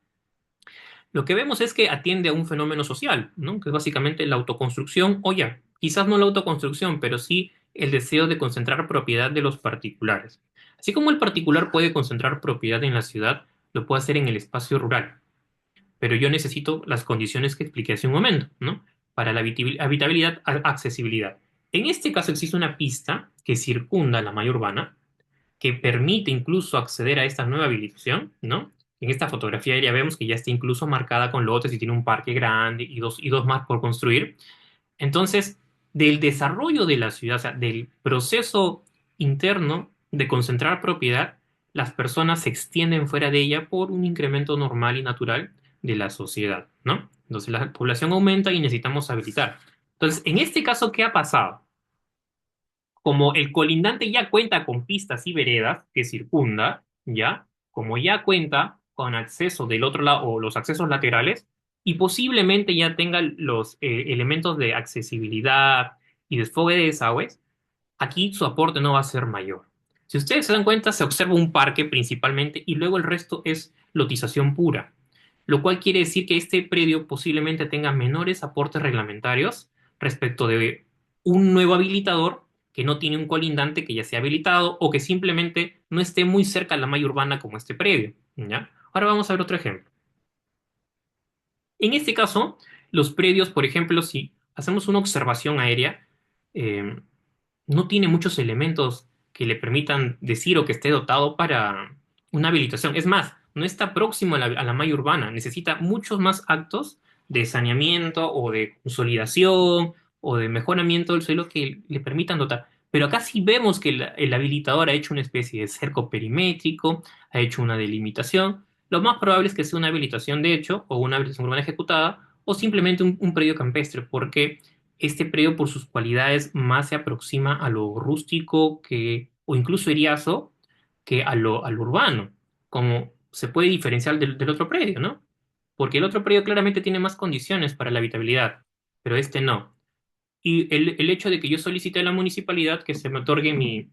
Speaker 13: lo que vemos es que atiende a un fenómeno social, ¿no? Que es básicamente la autoconstrucción, o ya, quizás no la autoconstrucción, pero sí el deseo de concentrar propiedad de los particulares. Así como el particular puede concentrar propiedad en la ciudad, lo puede hacer en el espacio rural. Pero yo necesito las condiciones que expliqué hace un momento, ¿no? Para la habitabilidad, accesibilidad. En este caso existe una pista que circunda la malla urbana, que permite incluso acceder a esta nueva habilitación, ¿no? En esta fotografía aérea vemos que ya está incluso marcada con lotes y tiene un parque grande y dos más por construir. Entonces, del desarrollo de la ciudad, o sea, del proceso interno de concentrar propiedad, las personas se extienden fuera de ella por un incremento normal y natural de la sociedad, ¿no? Entonces la población aumenta y necesitamos habilitar. Entonces, en este caso, ¿qué ha pasado? Como el colindante ya cuenta con pistas y veredas que circunda, ¿ya? Como ya cuenta con acceso del otro lado o los accesos laterales, y posiblemente ya tenga los elementos de accesibilidad y desfogue de desagües, aquí su aporte no va a ser mayor. Si ustedes se dan cuenta, se observa un parque principalmente y luego el resto es lotización pura, lo cual quiere decir que este predio posiblemente tenga menores aportes reglamentarios respecto de un nuevo habilitador que no tiene un colindante que ya sea habilitado o que simplemente no esté muy cerca de la malla urbana como este predio, ¿ya? Ahora vamos a ver otro ejemplo. En este caso, los predios, por ejemplo, si hacemos una observación aérea, eh, no tiene muchos elementos que le permitan decir o que esté dotado para una habilitación. Es más, no está próximo a la malla urbana. Necesita muchos más actos de saneamiento o de consolidación o de mejoramiento del suelo que le permitan dotar. Pero acá sí vemos que el habilitador ha hecho una especie de cerco perimétrico, ha hecho una delimitación. Lo más probable es que sea una habilitación de hecho o una habilitación urbana ejecutada o simplemente un predio campestre, porque este predio por sus cualidades más se aproxima a lo rústico que, o incluso eriazo que a lo urbano, como se puede diferenciar del otro predio, ¿no? Porque el otro predio claramente tiene más condiciones para la habitabilidad, pero este no. Y el hecho de que yo solicite a la municipalidad que se me otorgue mi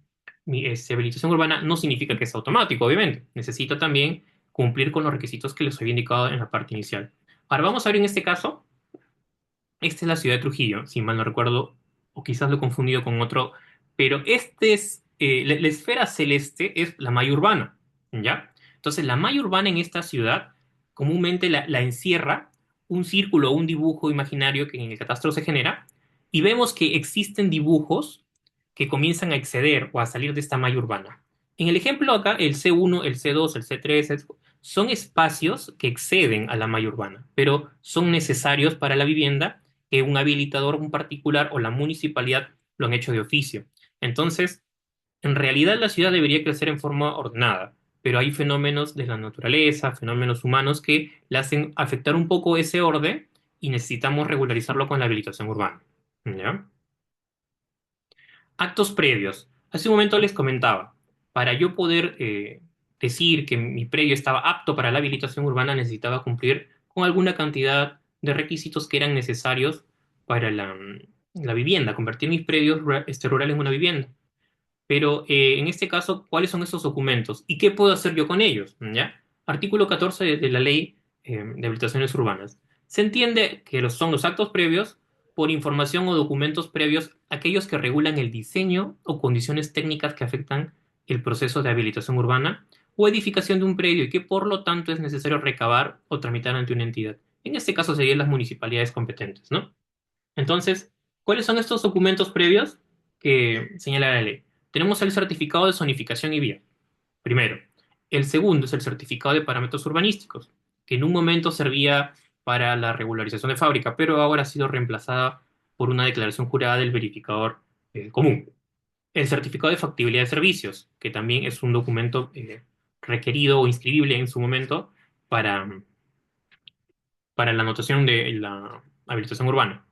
Speaker 13: habilitación urbana no significa que es automático, obviamente. Necesito también cumplir con los requisitos que les había indicado en la parte inicial. Ahora vamos a ver en este caso. Esta es la ciudad de Trujillo, si mal no recuerdo, o quizás lo he confundido con otro, pero este es, la esfera celeste es la malla urbana, ¿ya? Entonces, la malla urbana en esta ciudad comúnmente la encierra un círculo o un dibujo imaginario que en el catastro se genera, y vemos que existen dibujos que comienzan a exceder o a salir de esta malla urbana. En el ejemplo acá, el C1, el C2, el C3, son espacios que exceden a la malla urbana, pero son necesarios para la vivienda que un habilitador, un particular o la municipalidad lo han hecho de oficio. Entonces, en realidad la ciudad debería crecer en forma ordenada, pero hay fenómenos de la naturaleza, fenómenos humanos que le hacen afectar un poco ese orden y necesitamos regularizarlo con la habilitación urbana. ¿Ya? Actos previos. Hace un momento les comentaba, para yo poder decir que mi predio estaba apto para la habilitación urbana, necesitaba cumplir con alguna cantidad de requisitos que eran necesarios para la vivienda, convertir mis predios rurales en una vivienda. Pero en este caso, ¿cuáles son esos documentos? ¿Y qué puedo hacer yo con ellos? ¿Ya? Artículo 14 de la Ley de Habitaciones Urbanas. Se entiende que son los actos previos por información o documentos previos aquellos que regulan el diseño o condiciones técnicas que afectan el proceso de habilitación urbana o edificación de un predio y que por lo tanto es necesario recabar o tramitar ante una entidad. En este caso serían las municipalidades competentes, ¿no? Entonces, ¿cuáles son estos documentos previos que señala la ley? Tenemos el certificado de zonificación y vía, primero. El segundo es el certificado de parámetros urbanísticos, que en un momento servía para la regularización de fábrica, pero ahora ha sido reemplazada por una declaración jurada del verificador común. El certificado de factibilidad de servicios, que también es un documento requerido o inscribible en su momento para, para la anotación de la habilitación urbana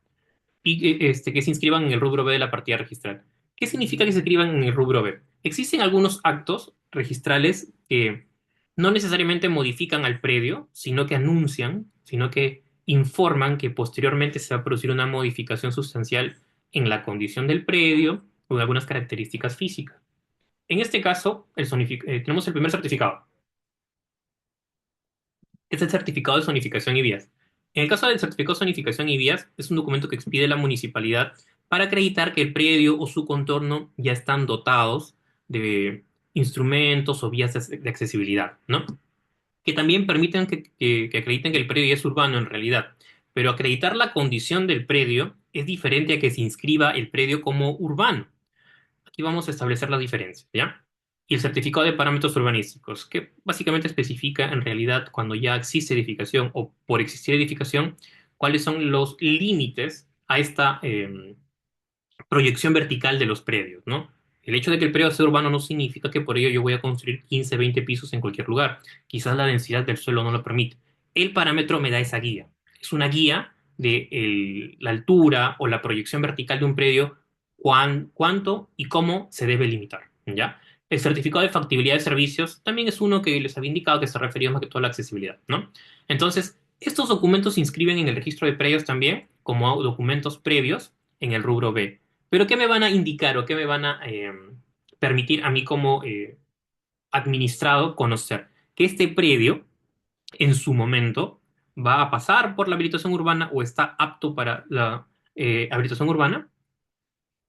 Speaker 13: y que se inscriban en el rubro B de la partida registral. ¿Qué significa que se inscriban en el rubro B? Existen algunos actos registrales que no necesariamente modifican al predio, sino que anuncian, sino que informan que posteriormente se va a producir una modificación sustancial en la condición del predio o en algunas características físicas. En este caso, tenemos el primer certificado. Es el certificado de zonificación y vías. En el caso del certificado de zonificación y vías, es un documento que expide la municipalidad para acreditar que el predio o su contorno ya están dotados de instrumentos o vías de accesibilidad, ¿no? Que también permiten que acrediten que el predio ya es urbano en realidad. Pero acreditar la condición del predio es diferente a que se inscriba el predio como urbano. Aquí vamos a establecer la diferencia, ¿ya? Y el certificado de parámetros urbanísticos, que básicamente especifica en realidad cuando ya existe edificación o por existir edificación, cuáles son los límites a esta proyección vertical de los predios, ¿no? El hecho de que el predio sea urbano no significa que por ello yo voy a construir 15, 20 pisos en cualquier lugar. Quizás la densidad del suelo no lo permite. El parámetro me da esa guía. Es una guía de la altura o la proyección vertical de un predio, cuánto y cómo se debe limitar, ¿ya? El certificado de factibilidad de servicios también es uno que les había indicado que se refería más que todo a la accesibilidad, ¿no? Entonces, estos documentos se inscriben en el registro de predios también como documentos previos en el rubro B. Pero ¿qué me van a indicar o qué me van a permitir a mí como administrado conocer? Que este predio, en su momento, va a pasar por la habilitación urbana o está apto para la habilitación urbana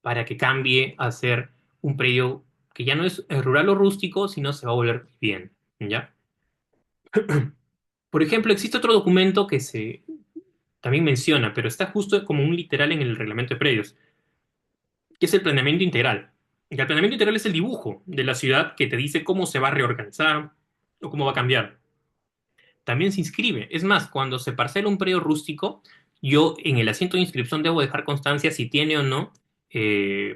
Speaker 13: para que cambie a ser un predio que ya no es rural o rústico, sino se va a volver bien, ¿ya? Por ejemplo, existe otro documento que se también menciona, pero está justo como un literal en el reglamento de predios, que es el planeamiento integral. Y el planeamiento integral es el dibujo de la ciudad que te dice cómo se va a reorganizar o cómo va a cambiar. También se inscribe. Es más, cuando se parcela un predio rústico, yo en el asiento de inscripción debo dejar constancia si tiene o no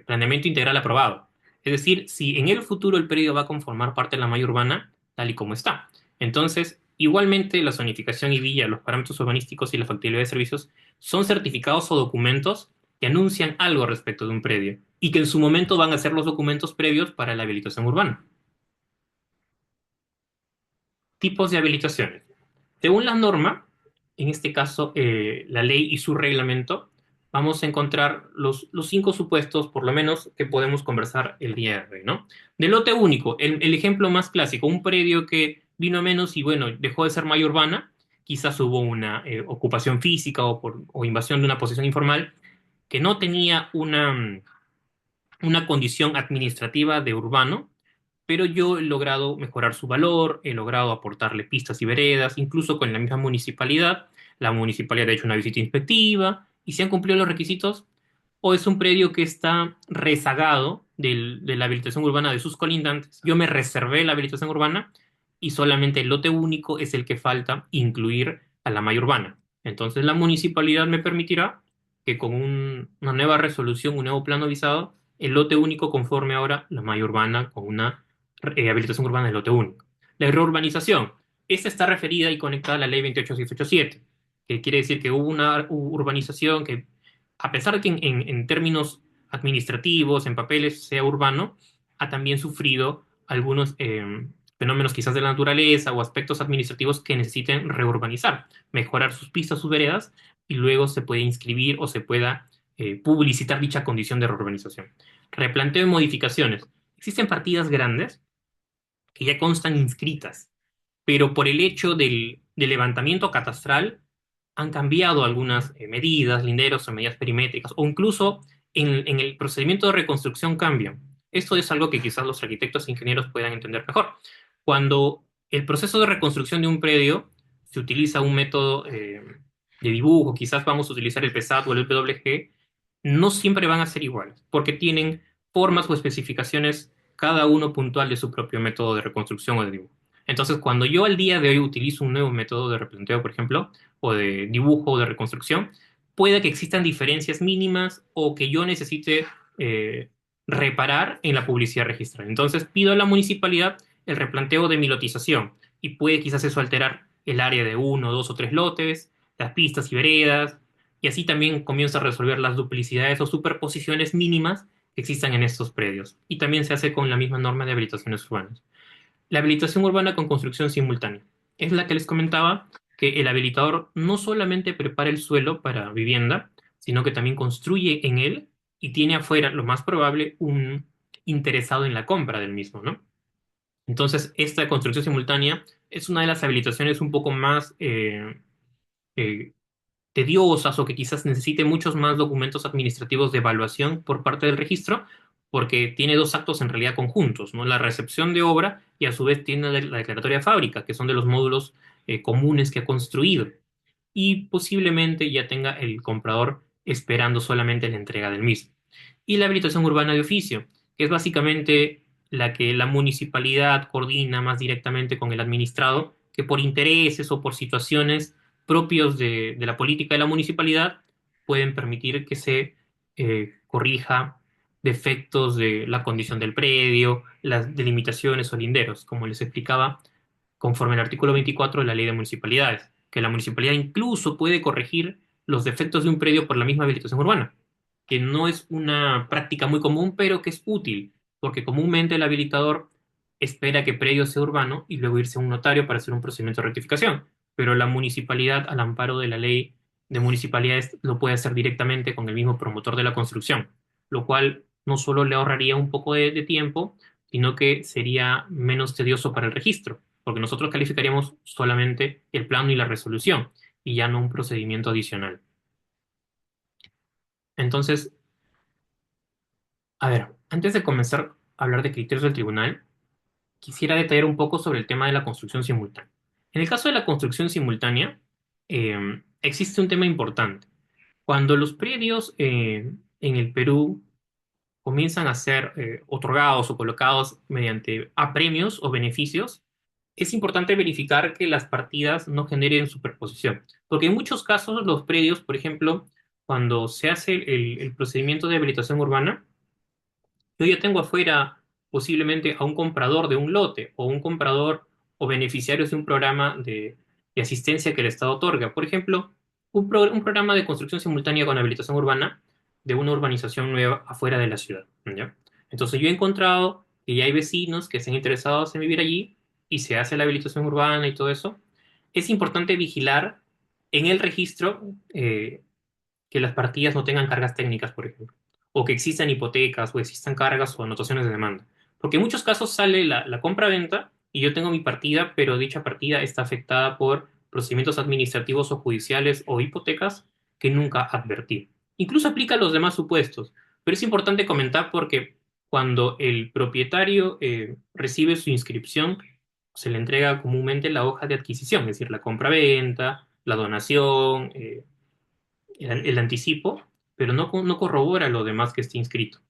Speaker 13: planeamiento integral aprobado. Es decir, si en el futuro el predio va a conformar parte de la malla urbana, tal y como está. Entonces, igualmente la zonificación y villa, los parámetros urbanísticos y la factibilidad de servicios son certificados o documentos que anuncian algo respecto de un predio y que en su momento van a ser los documentos previos para la habilitación urbana. Tipos de habilitaciones. Según la norma, en este caso la ley y su reglamento, vamos a encontrar los 5 supuestos, por lo menos, que podemos conversar el día de hoy, ¿no? De lote único, el ejemplo más clásico, un predio que vino a menos y, bueno, dejó de ser malla urbana, quizás hubo una ocupación física o invasión de una posesión informal que no tenía una condición administrativa de urbano, pero yo he logrado mejorar su valor, he logrado aportarle pistas y veredas, incluso con la misma municipalidad. La municipalidad ha hecho una visita inspectiva y se han cumplido los requisitos. O es un predio que está rezagado de la habilitación urbana de sus colindantes. Yo me reservé la habilitación urbana y solamente el lote único es el que falta incluir a la malla urbana. Entonces la municipalidad me permitirá que con una nueva resolución, un nuevo plano visado, el lote único conforme ahora la malla urbana con una habilitación urbana del lote único. La reurbanización. Esta está referida y conectada a la ley 28687, que quiere decir que hubo una urbanización que, a pesar de que en términos administrativos, en papeles, sea urbano, ha también sufrido algunos fenómenos quizás de la naturaleza o aspectos administrativos que necesiten reurbanizar, mejorar sus pistas, sus veredas, y luego se puede inscribir o se pueda publicitar dicha condición de reurbanización. Replanteo y modificaciones. Existen partidas grandes que ya constan inscritas, pero por el hecho del levantamiento catastral han cambiado algunas medidas, linderos o medidas perimétricas, o incluso en el procedimiento de reconstrucción cambian. Esto es algo que quizás los arquitectos e ingenieros puedan entender mejor. Cuando el proceso de reconstrucción de un predio se utiliza un método de dibujo, quizás vamos a utilizar el PESAT o el PWG, no siempre van a ser iguales, porque tienen formas o especificaciones cada uno puntual de su propio método de reconstrucción o de dibujo. Entonces, cuando yo al día de hoy utilizo un nuevo método de replanteo, por ejemplo, o de dibujo o de reconstrucción, puede que existan diferencias mínimas o que yo necesite reparar en la publicidad registral. Entonces, pido a la municipalidad el replanteo de mi lotización y puede quizás eso alterar el área de 1, 2 o 3 lotes, las pistas y veredas, y así también comienzo a resolver las duplicidades o superposiciones mínimas que existan en estos predios. Y también se hace con la misma norma de habilitaciones urbanas. La habilitación urbana con construcción simultánea es la que les comentaba, que el habilitador no solamente prepara el suelo para vivienda, sino que también construye en él y tiene afuera, lo más probable, un interesado en la compra del mismo, ¿no? Entonces, esta construcción simultánea es una de las habilitaciones un poco más tediosas o que quizás necesite muchos más documentos administrativos de evaluación por parte del registro, porque tiene 2 actos en realidad conjuntos, ¿no? La recepción de obra y a su vez tiene la declaratoria de fábrica, que son de los módulos comunes que ha construido. Y posiblemente ya tenga el comprador esperando solamente la entrega del mismo. Y la habilitación urbana de oficio, que es básicamente la que la municipalidad coordina más directamente con el administrado, que por intereses o por situaciones propios de la política de la municipalidad pueden permitir que se corrija defectos de la condición del predio, las delimitaciones o linderos, como les explicaba, conforme al artículo 24 de la Ley de Municipalidades, que la municipalidad incluso puede corregir los defectos de un predio por la misma habilitación urbana, que no es una práctica muy común, pero que es útil, porque comúnmente el habilitador espera que predio sea urbano y luego irse a un notario para hacer un procedimiento de rectificación, pero la municipalidad, al amparo de la Ley de Municipalidades, lo puede hacer directamente con el mismo promotor de la construcción, lo cual no solo le ahorraría un poco de tiempo, sino que sería menos tedioso para el registro, porque nosotros calificaríamos solamente el plano y la resolución, y ya no un procedimiento adicional. Entonces, a ver, antes de comenzar a hablar de criterios del tribunal, quisiera detallar un poco sobre el tema de la construcción simultánea. En el caso de la construcción simultánea, existe un tema importante. Cuando los predios en el Perú comienzan a ser otorgados o colocados mediante apremios o beneficios, es importante verificar que las partidas no generen superposición. Porque en muchos casos los predios, por ejemplo, cuando se hace el procedimiento de habilitación urbana, yo ya tengo afuera posiblemente a un comprador de un lote o un comprador o beneficiarios de un programa de asistencia que el Estado otorga. Por ejemplo, un programa de construcción simultánea con habilitación urbana de una urbanización nueva afuera de la ciudad, ¿ya? Entonces yo he encontrado que ya hay vecinos que estén interesados en vivir allí y se hace la habilitación urbana y todo eso. Es importante vigilar en el registro que las partidas no tengan cargas técnicas, por ejemplo, o que existan hipotecas o existan cargas o anotaciones de demanda. Porque en muchos casos sale la compra-venta y yo tengo mi partida, pero dicha partida está afectada por procedimientos administrativos o judiciales o hipotecas que nunca advertí. Incluso aplica a los demás supuestos, pero es importante comentar porque cuando el propietario recibe su inscripción, se le entrega comúnmente la hoja de adquisición, es decir, la compra-venta, la donación, el anticipo, pero no corrobora lo demás que esté inscrito.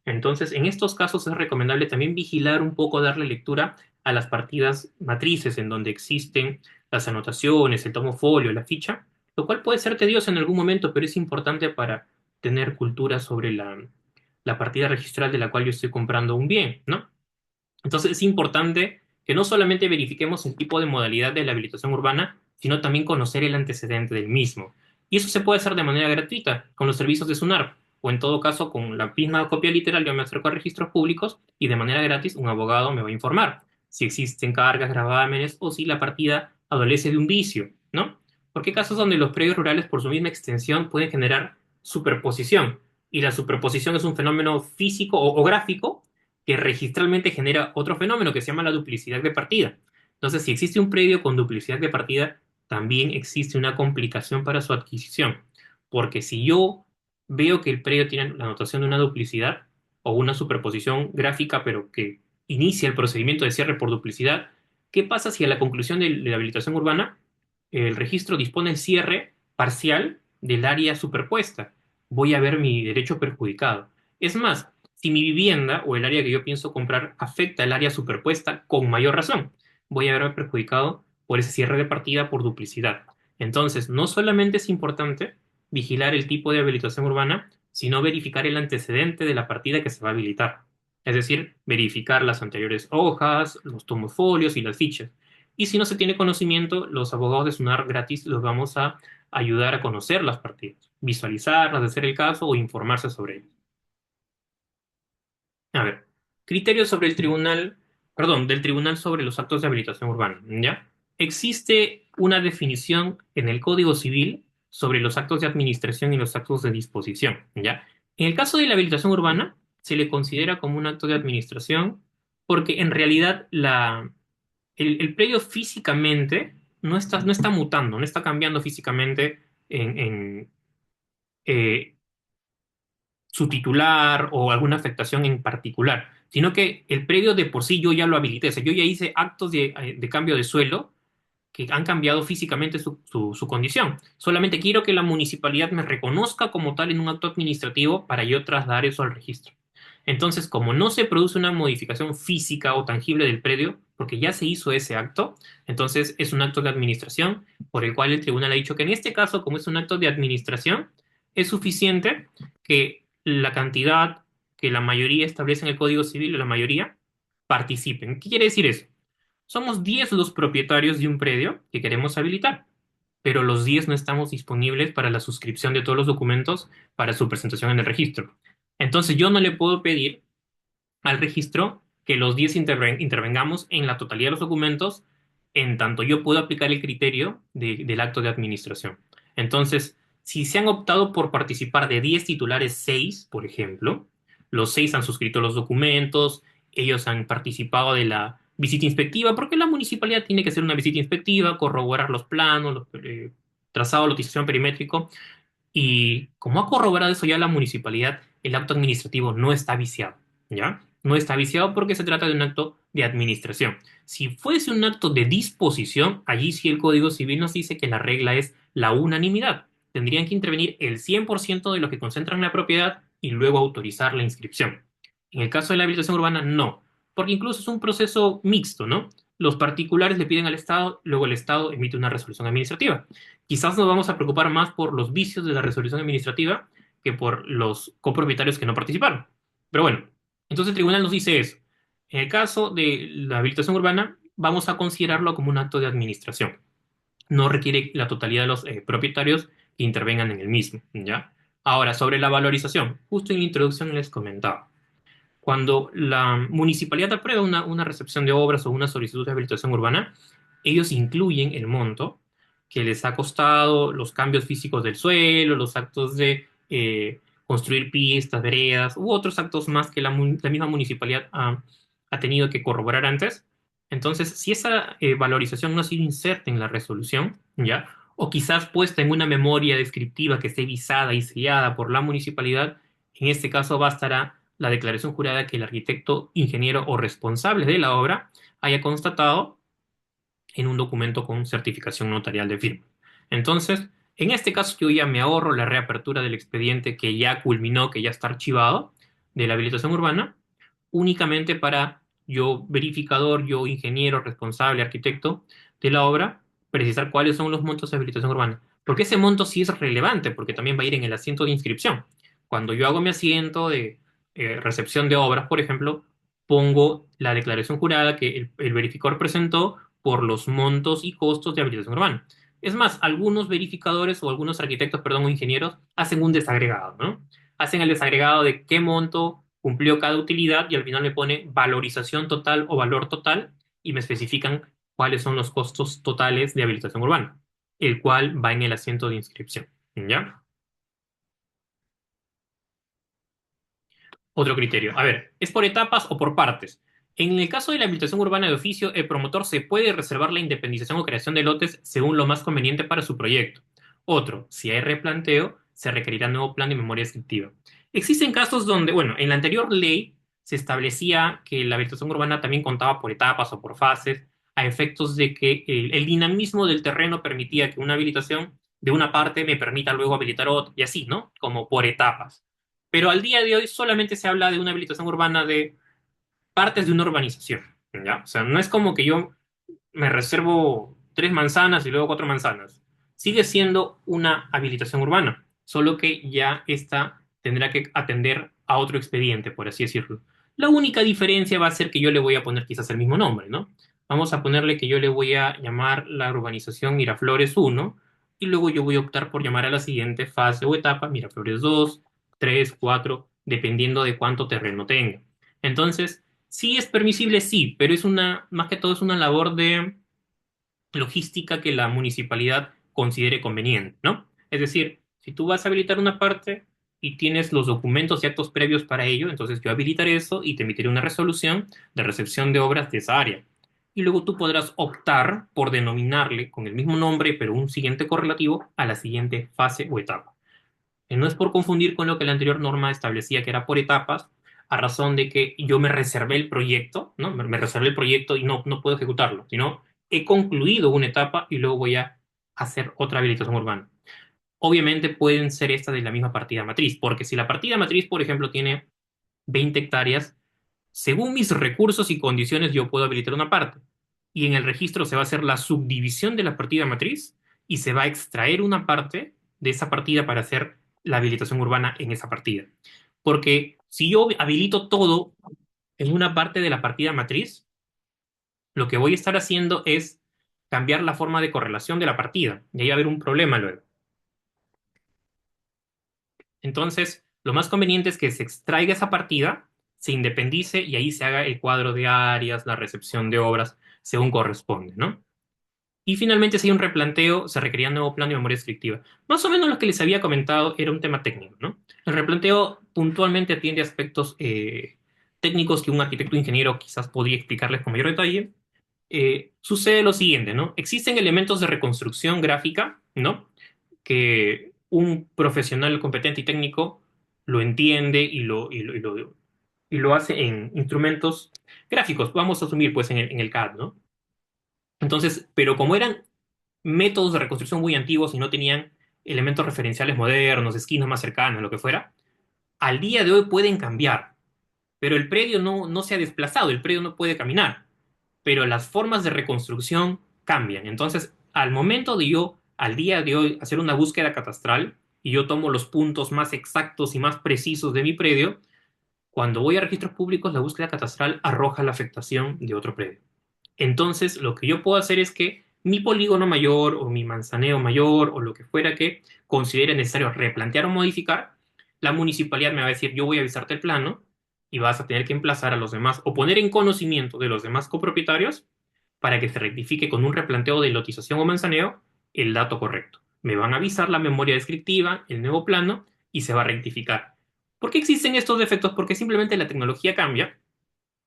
Speaker 13: Entonces, en estos casos es recomendable también vigilar un poco, darle lectura a las partidas matrices en donde existen las anotaciones, el tomo folio, la ficha, lo cual puede ser tedioso en algún momento, pero es importante para tener cultura sobre la partida registral de la cual yo estoy comprando un bien, ¿no? Entonces es importante que no solamente verifiquemos el tipo de modalidad de la habilitación urbana, sino también conocer el antecedente del mismo. Y eso se puede hacer de manera gratuita con los servicios de SUNAR, o en todo caso con la misma copia literal. Yo me acerco a registros públicos y de manera gratis un abogado me va a informar si existen cargas, gravámenes o si la partida adolece de un vicio, ¿no? Porque hay casos donde los predios rurales por su misma extensión pueden generar superposición, y la superposición es un fenómeno físico o gráfico que registralmente genera otro fenómeno que se llama la duplicidad de partida. Entonces, si existe un predio con duplicidad de partida, también existe una complicación para su adquisición. Porque si yo veo que el predio tiene la anotación de una duplicidad o una superposición gráfica, pero que inicia el procedimiento de cierre por duplicidad, ¿qué pasa si a la conclusión de la habilitación urbana el registro dispone el cierre parcial del área superpuesta? Voy a ver mi derecho perjudicado. Es más, si mi vivienda o el área que yo pienso comprar afecta el área superpuesta, con mayor razón, voy a verme perjudicado por ese cierre de partida por duplicidad. Entonces, no solamente es importante vigilar el tipo de habilitación urbana, sino verificar el antecedente de la partida que se va a habilitar. Es decir, verificar las anteriores hojas, los tomos folios y las fichas. Y si no se tiene conocimiento, los abogados de SUNAR gratis los vamos a ayudar a conocer las partidas, visualizarlas, de ser el caso, o informarse sobre ellas. A ver, criterios sobre el tribunal, perdón, del tribunal sobre los actos de habilitación urbana, ¿ya? Existe una definición en el Código Civil sobre los actos de administración y los actos de disposición, ¿ya? En el caso de la habilitación urbana, se le considera como un acto de administración porque en realidad el predio físicamente no está mutando, no está cambiando físicamente en su titular o alguna afectación en particular, sino que el predio de por sí yo ya lo habilité. O sea, yo ya hice actos de cambio de suelo que han cambiado físicamente su condición. Solamente quiero que la municipalidad me reconozca como tal en un acto administrativo para yo trasladar eso al registro. Entonces, como no se produce una modificación física o tangible del predio, porque ya se hizo ese acto, entonces es un acto de administración por el cual el tribunal ha dicho que en este caso, como es un acto de administración, es suficiente que la cantidad que la mayoría establece en el Código Civil, la mayoría, participen. ¿Qué quiere decir eso? Somos 10 los propietarios de un predio que queremos habilitar, pero los 10 no estamos disponibles para la suscripción de todos los documentos para su presentación en el registro. Entonces yo no le puedo pedir al registro que los 10 intervengamos en la totalidad de los documentos, en tanto yo puedo aplicar el criterio del acto de administración. Entonces, si se han optado por participar de 10 titulares, 6, por ejemplo, los 6 han suscrito los documentos, ellos han participado de la visita inspectiva, porque la municipalidad tiene que hacer una visita inspectiva, corroborar los planos, trazado, lotización perimétrico. Y como ha corroborado eso ya la municipalidad, el acto administrativo no está viciado, ¿ya? No está viciado porque se trata de un acto de administración. Si fuese un acto de disposición, allí sí el Código Civil nos dice que la regla es la unanimidad. Tendrían que intervenir el 100% de los que concentran la propiedad y luego autorizar la inscripción. En el caso de la habilitación urbana, no, porque incluso es un proceso mixto, ¿no? Los particulares le piden al Estado, luego el Estado emite una resolución administrativa. Quizás nos vamos a preocupar más por los vicios de la resolución administrativa que por los copropietarios que no participaron. Pero bueno, entonces el tribunal nos dice eso. En el caso de la habilitación urbana, vamos a considerarlo como un acto de administración. No requiere la totalidad de los propietarios que intervengan en el mismo, ¿ya? Ahora, sobre la valorización, justo en la introducción les comentaba. Cuando la municipalidad aprueba una recepción de obras o una solicitud de habilitación urbana, ellos incluyen el monto que les ha costado, los cambios físicos del suelo, los actos de construir pistas, veredas, u otros actos más que la misma municipalidad ha tenido que corroborar antes. Entonces, si esa valorización no ha sido inserta en la resolución, ¿ya? O quizás puesta en una memoria descriptiva que esté visada y sellada por la municipalidad, en este caso bastará la declaración jurada que el arquitecto, ingeniero o responsable de la obra haya constatado en un documento con certificación notarial de firma. Entonces, en este caso yo ya me ahorro la reapertura del expediente que ya culminó, que ya está archivado, de la habilitación urbana, únicamente para yo verificador, yo ingeniero, responsable, arquitecto de la obra, precisar cuáles son los montos de habilitación urbana. Porque ese monto sí es relevante, porque también va a ir en el asiento de inscripción. Cuando yo hago mi asiento de recepción de obras, por ejemplo, pongo la declaración jurada que el verificador presentó por los montos y costos de habilitación urbana. Es más, algunos verificadores o algunos arquitectos, perdón, o ingenieros hacen un desagregado, ¿no? Hacen el desagregado de qué monto cumplió cada utilidad y al final me pone valorización total o valor total y me especifican cuáles son los costos totales de habilitación urbana, el cual va en el asiento de inscripción, ¿ya? Otro criterio. A ver, ¿es por etapas o por partes? En el caso de la habilitación urbana de oficio, el promotor se puede reservar la independización o creación de lotes según lo más conveniente para su proyecto. Otro, si hay replanteo, se requerirá nuevo plan de memoria descriptiva. Existen casos donde, bueno, en la anterior ley se establecía que la habilitación urbana también contaba por etapas o por fases, a efectos de que el dinamismo del terreno permitía que una habilitación de una parte me permita luego habilitar otra, y así, ¿no? Como por etapas. Pero al día de hoy solamente se habla de una habilitación urbana de partes de una urbanización, ¿ya? O sea, no es como que yo me reservo 3 manzanas y luego 4 manzanas. Sigue siendo una habilitación urbana, solo que ya esta tendrá que atender a otro expediente, por así decirlo. La única diferencia va a ser que yo le voy a poner quizás el mismo nombre, ¿no? Vamos a ponerle que yo le voy a llamar la urbanización Miraflores 1 y luego yo voy a optar por llamar a la siguiente fase o etapa Miraflores 2, 3, 4, dependiendo de cuánto terreno tenga. Entonces, sí es permisible, sí, pero es más que todo es una labor de logística que la municipalidad considere conveniente, ¿no? Es decir, si tú vas a habilitar una parte y tienes los documentos y actos previos para ello, entonces yo habilitaré eso y te emitiré una resolución de recepción de obras de esa área. Y luego tú podrás optar por denominarle con el mismo nombre, pero un siguiente correlativo a la siguiente fase o etapa. No es por confundir con lo que la anterior norma establecía, que era por etapas, a razón de que yo me reservé el proyecto, ¿no? Me reservé el proyecto y no puedo ejecutarlo, sino he concluido una etapa y luego voy a hacer otra habilitación urbana. Obviamente pueden ser estas de la misma partida matriz, porque si la partida matriz, por ejemplo, tiene 20 hectáreas, según mis recursos y condiciones yo puedo habilitar una parte. Y en el registro se va a hacer la subdivisión de la partida matriz y se va a extraer una parte de esa partida para hacer la habilitación urbana en esa partida. Porque si yo habilito todo en una parte de la partida matriz, lo que voy a estar haciendo es cambiar la forma de correlación de la partida. Y ahí va a haber un problema luego. Entonces, lo más conveniente es que se extraiga esa partida, se independice y ahí se haga el cuadro de áreas, la recepción de obras, según corresponde, ¿no? Y finalmente, si hay un replanteo, se requería un nuevo plan de memoria descriptiva. Más o menos lo que les había comentado era un tema técnico, ¿no? El replanteo puntualmente atiende aspectos técnicos que un arquitecto o ingeniero quizás podría explicarles con mayor detalle. Sucede lo siguiente, ¿no? Existen elementos de reconstrucción gráfica, ¿no? Que un profesional competente y técnico lo entiende y lo hace en instrumentos gráficos. Vamos a asumir, pues, en el CAD, ¿no? Entonces, pero como eran métodos de reconstrucción muy antiguos y no tenían elementos referenciales modernos, esquinas más cercanas, lo que fuera, al día de hoy pueden cambiar, pero el predio no se ha desplazado, el predio no puede caminar, pero las formas de reconstrucción cambian. Entonces, al momento de yo, al día de hoy, hacer una búsqueda catastral y yo tomo los puntos más exactos y más precisos de mi predio, cuando voy a registros públicos, la búsqueda catastral arroja la afectación de otro predio. Entonces, lo que yo puedo hacer es que mi polígono mayor o mi manzaneo mayor o lo que fuera que considere necesario replantear o modificar, la municipalidad me va a decir, yo voy a avisarte el plano y vas a tener que emplazar a los demás o poner en conocimiento de los demás copropietarios para que se rectifique con un replanteo de lotización o manzaneo el dato correcto. Me van a avisar la memoria descriptiva, el nuevo plano y se va a rectificar. ¿Por qué existen estos defectos? Porque simplemente la tecnología cambia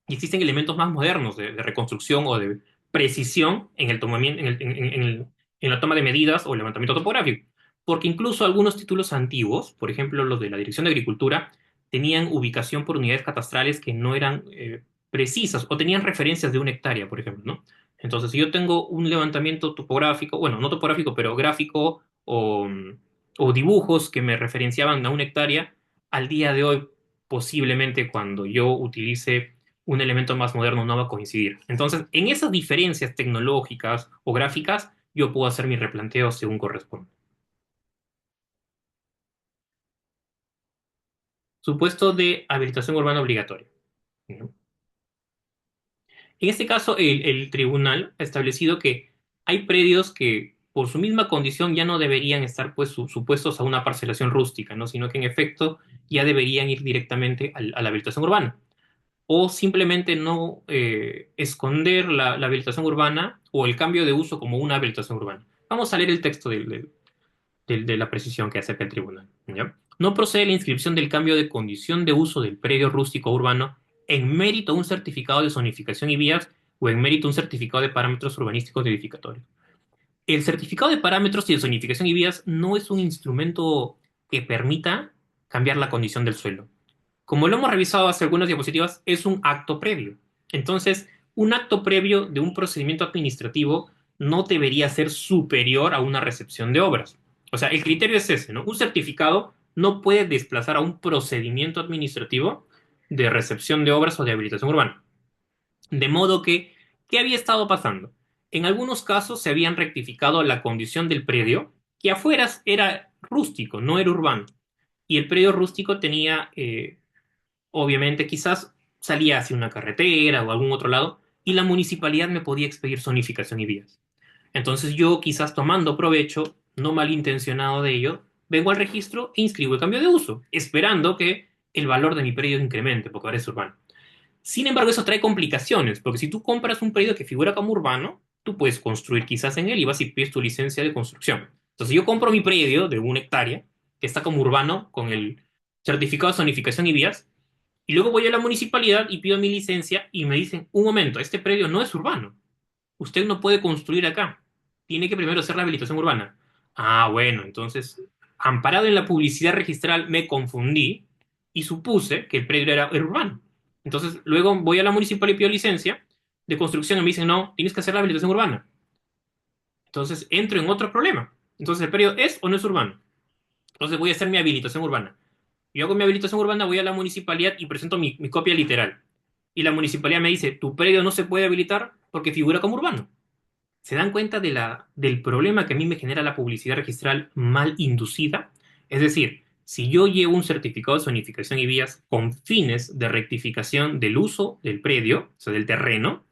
Speaker 13: y existen elementos más modernos de reconstrucción o de precisión en, el tomamiento, en la toma de medidas o el levantamiento topográfico. Porque incluso algunos títulos antiguos, por ejemplo los de la Dirección de Agricultura, tenían ubicación por unidades catastrales que no eran precisas o tenían referencias de 1 hectárea, por ejemplo, ¿no? Entonces, si yo tengo un levantamiento topográfico, bueno, no topográfico, pero gráfico o dibujos que me referenciaban a 1 hectárea, al día de hoy, posiblemente cuando yo utilice un elemento más moderno no va a coincidir. Entonces, en esas diferencias tecnológicas o gráficas, yo puedo hacer mi replanteo según corresponde. Supuesto de habilitación urbana obligatoria, ¿no? En este caso, el tribunal ha establecido que hay predios que por su misma condición ya no deberían estar pues, supuestos a una parcelación rústica, ¿no? Sino que en efecto ya deberían ir directamente a la habilitación urbana. O simplemente no esconder la habilitación urbana o el cambio de uso como una habilitación urbana. Vamos a leer el texto de la precisión que acerca el tribunal, ¿ya? No procede la inscripción del cambio de condición de uso del predio rústico urbano en mérito a un certificado de zonificación y vías o en mérito a un certificado de parámetros urbanísticos de edificatorios. El certificado de parámetros y de zonificación y vías no es un instrumento que permita cambiar la condición del suelo. Como lo hemos revisado hace algunas diapositivas, es un acto previo. Entonces, un acto previo de un procedimiento administrativo no debería ser superior a una recepción de obras. O sea, el criterio es ese, ¿no? Un certificado no puede desplazar a un procedimiento administrativo de recepción de obras o de habilitación urbana. De modo que, ¿qué había estado pasando? En algunos casos se habían rectificado la condición del predio, que afuera era rústico, no era urbano. Y el predio rústico tenía, obviamente, quizás salía hacia una carretera o algún otro lado, y la municipalidad me podía expedir zonificación y vías. Entonces yo, quizás tomando provecho, no malintencionado de ello, vengo al registro e inscribo el cambio de uso, esperando que el valor de mi predio incremente, porque ahora es urbano. Sin embargo, eso trae complicaciones, porque si tú compras un predio que figura como urbano, tú puedes construir quizás en él y vas y pides tu licencia de construcción. Entonces yo compro mi predio de 1 hectárea, que está como urbano, con el certificado de zonificación y vías, y luego voy a la municipalidad y pido mi licencia y me dicen, un momento, este predio no es urbano. Usted no puede construir acá. Tiene que primero hacer la habilitación urbana. Ah, bueno, entonces, amparado en la publicidad registral, me confundí y supuse que el predio era urbano. Entonces, luego voy a la municipalidad y pido licencia de construcción y me dicen, no, tienes que hacer la habilitación urbana. Entonces, entro en otro problema. Entonces, ¿el predio es o no es urbano? Entonces, voy a hacer mi habilitación urbana. Yo hago mi habilitación urbana, voy a la municipalidad y presento mi copia literal. Y la municipalidad me dice, tu predio no se puede habilitar porque figura como urbano. ¿Se dan cuenta del problema que a mí me genera la publicidad registral mal inducida? Es decir, si yo llevo un certificado de zonificación y vías con fines de rectificación del uso del predio, o sea, del terreno,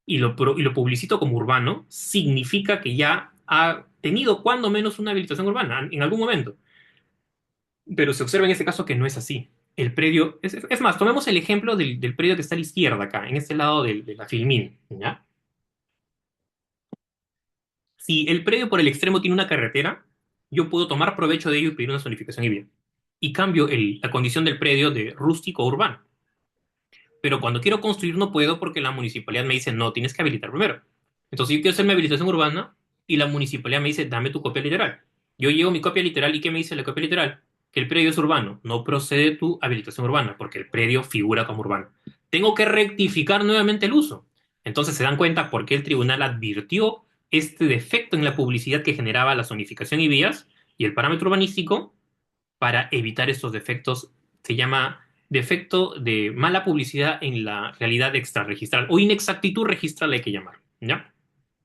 Speaker 13: y lo publicito como urbano, significa que ya ha tenido cuando menos una habilitación urbana en algún momento. Pero se observa en este caso que no es así. El predio, es más, tomemos el ejemplo del predio que está a la izquierda acá, en este lado de la Filmin, ¿ya? Si el predio por el extremo tiene una carretera, yo puedo tomar provecho de ello y pedir una zonificación y vía. Y cambio la condición del predio de rústico a urbano. Pero cuando quiero construir no puedo porque la municipalidad me dice, no, tienes que habilitar primero. Entonces yo quiero hacer mi habilitación urbana y la municipalidad me dice, dame tu copia literal. Yo llevo mi copia literal y ¿qué me dice la copia literal? Que el predio es urbano. No procede tu habilitación urbana porque el predio figura como urbano. Tengo que rectificar nuevamente el uso. Entonces se dan cuenta por qué el tribunal advirtió este defecto en la publicidad que generaba la zonificación y vías y el parámetro urbanístico para evitar estos defectos. Se llama defecto de mala publicidad en la realidad extrarregistral o inexactitud registral hay que llamar, ¿ya?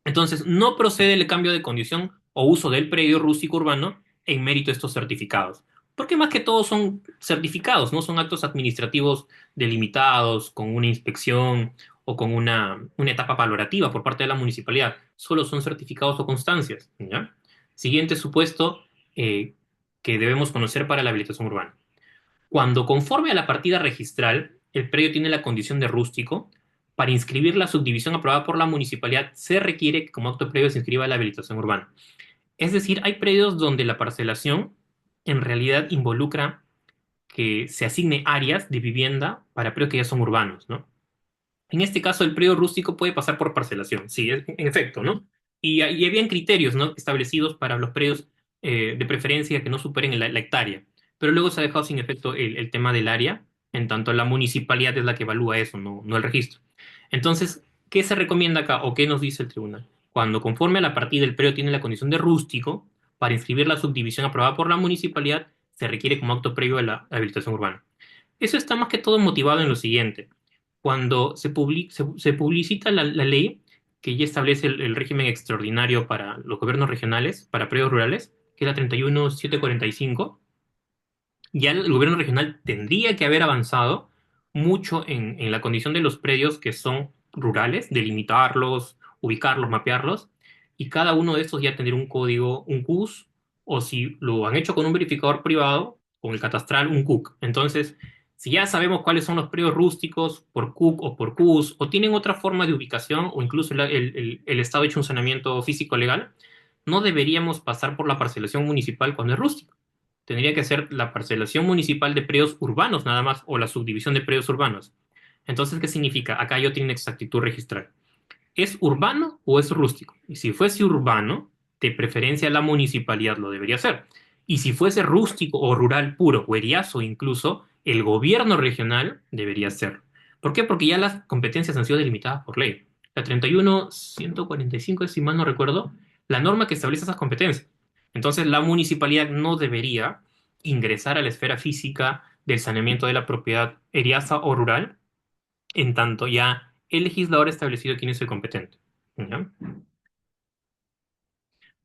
Speaker 13: Entonces, no procede el cambio de condición o uso del predio rústico urbano en mérito de estos certificados. Porque más que todo son certificados, no son actos administrativos delimitados con una inspección o con una etapa valorativa por parte de la municipalidad. Solo son certificados o constancias, ¿ya? Siguiente supuesto que debemos conocer para la habilitación urbana. Cuando conforme a la partida registral, el predio tiene la condición de rústico, para inscribir la subdivisión aprobada por la municipalidad se requiere que como acto previo se inscriba la habilitación urbana. Es decir, hay predios donde la parcelación en realidad involucra que se asigne áreas de vivienda para predios que ya son urbanos, ¿no? En este caso, el predio rústico puede pasar por parcelación, sí, en efecto, ¿no? Y habían criterios, ¿no?, establecidos para los predios de preferencia que no superen la hectárea. Pero luego se ha dejado sin efecto el tema del área, en tanto la municipalidad es la que evalúa eso, no el registro. Entonces, ¿qué se recomienda acá o qué nos dice el tribunal? Cuando conforme a la partida el predio tiene la condición de rústico, para inscribir la subdivisión aprobada por la municipalidad, se requiere como acto previo a la habilitación urbana. Eso está más que todo motivado en lo siguiente. Cuando se publicita la ley que ya establece el régimen extraordinario para los gobiernos regionales, para predios rurales, que es la 31745, ya el gobierno regional tendría que haber avanzado mucho en la condición de los predios que son rurales, delimitarlos, ubicarlos, mapearlos, y cada uno de estos ya tendría un código, un CUS, o si lo han hecho con un verificador privado, con el catastral, un CUC. Entonces, si ya sabemos cuáles son los predios rústicos por CUC o por CUS, o tienen otra forma de ubicación, o incluso el Estado ha hecho un saneamiento físico legal, no deberíamos pasar por la parcelación municipal cuando es rústico. Tendría que ser la parcelación municipal de predios urbanos nada más, o la subdivisión de predios urbanos. Entonces, ¿qué significa? Acá yo tengo inexactitud registral. ¿Es urbano o es rústico? Y si fuese urbano, de preferencia la municipalidad lo debería hacer. Y si fuese rústico o rural puro, o eriazo incluso, el gobierno regional debería hacerlo. ¿Por qué? Porque ya las competencias han sido delimitadas por ley. La 31145, si mal no recuerdo, la norma que establece esas competencias. Entonces, la municipalidad no debería ingresar a la esfera física del saneamiento de la propiedad eriaza o rural, en tanto ya el legislador ha establecido quién es el competente. ¿Ya?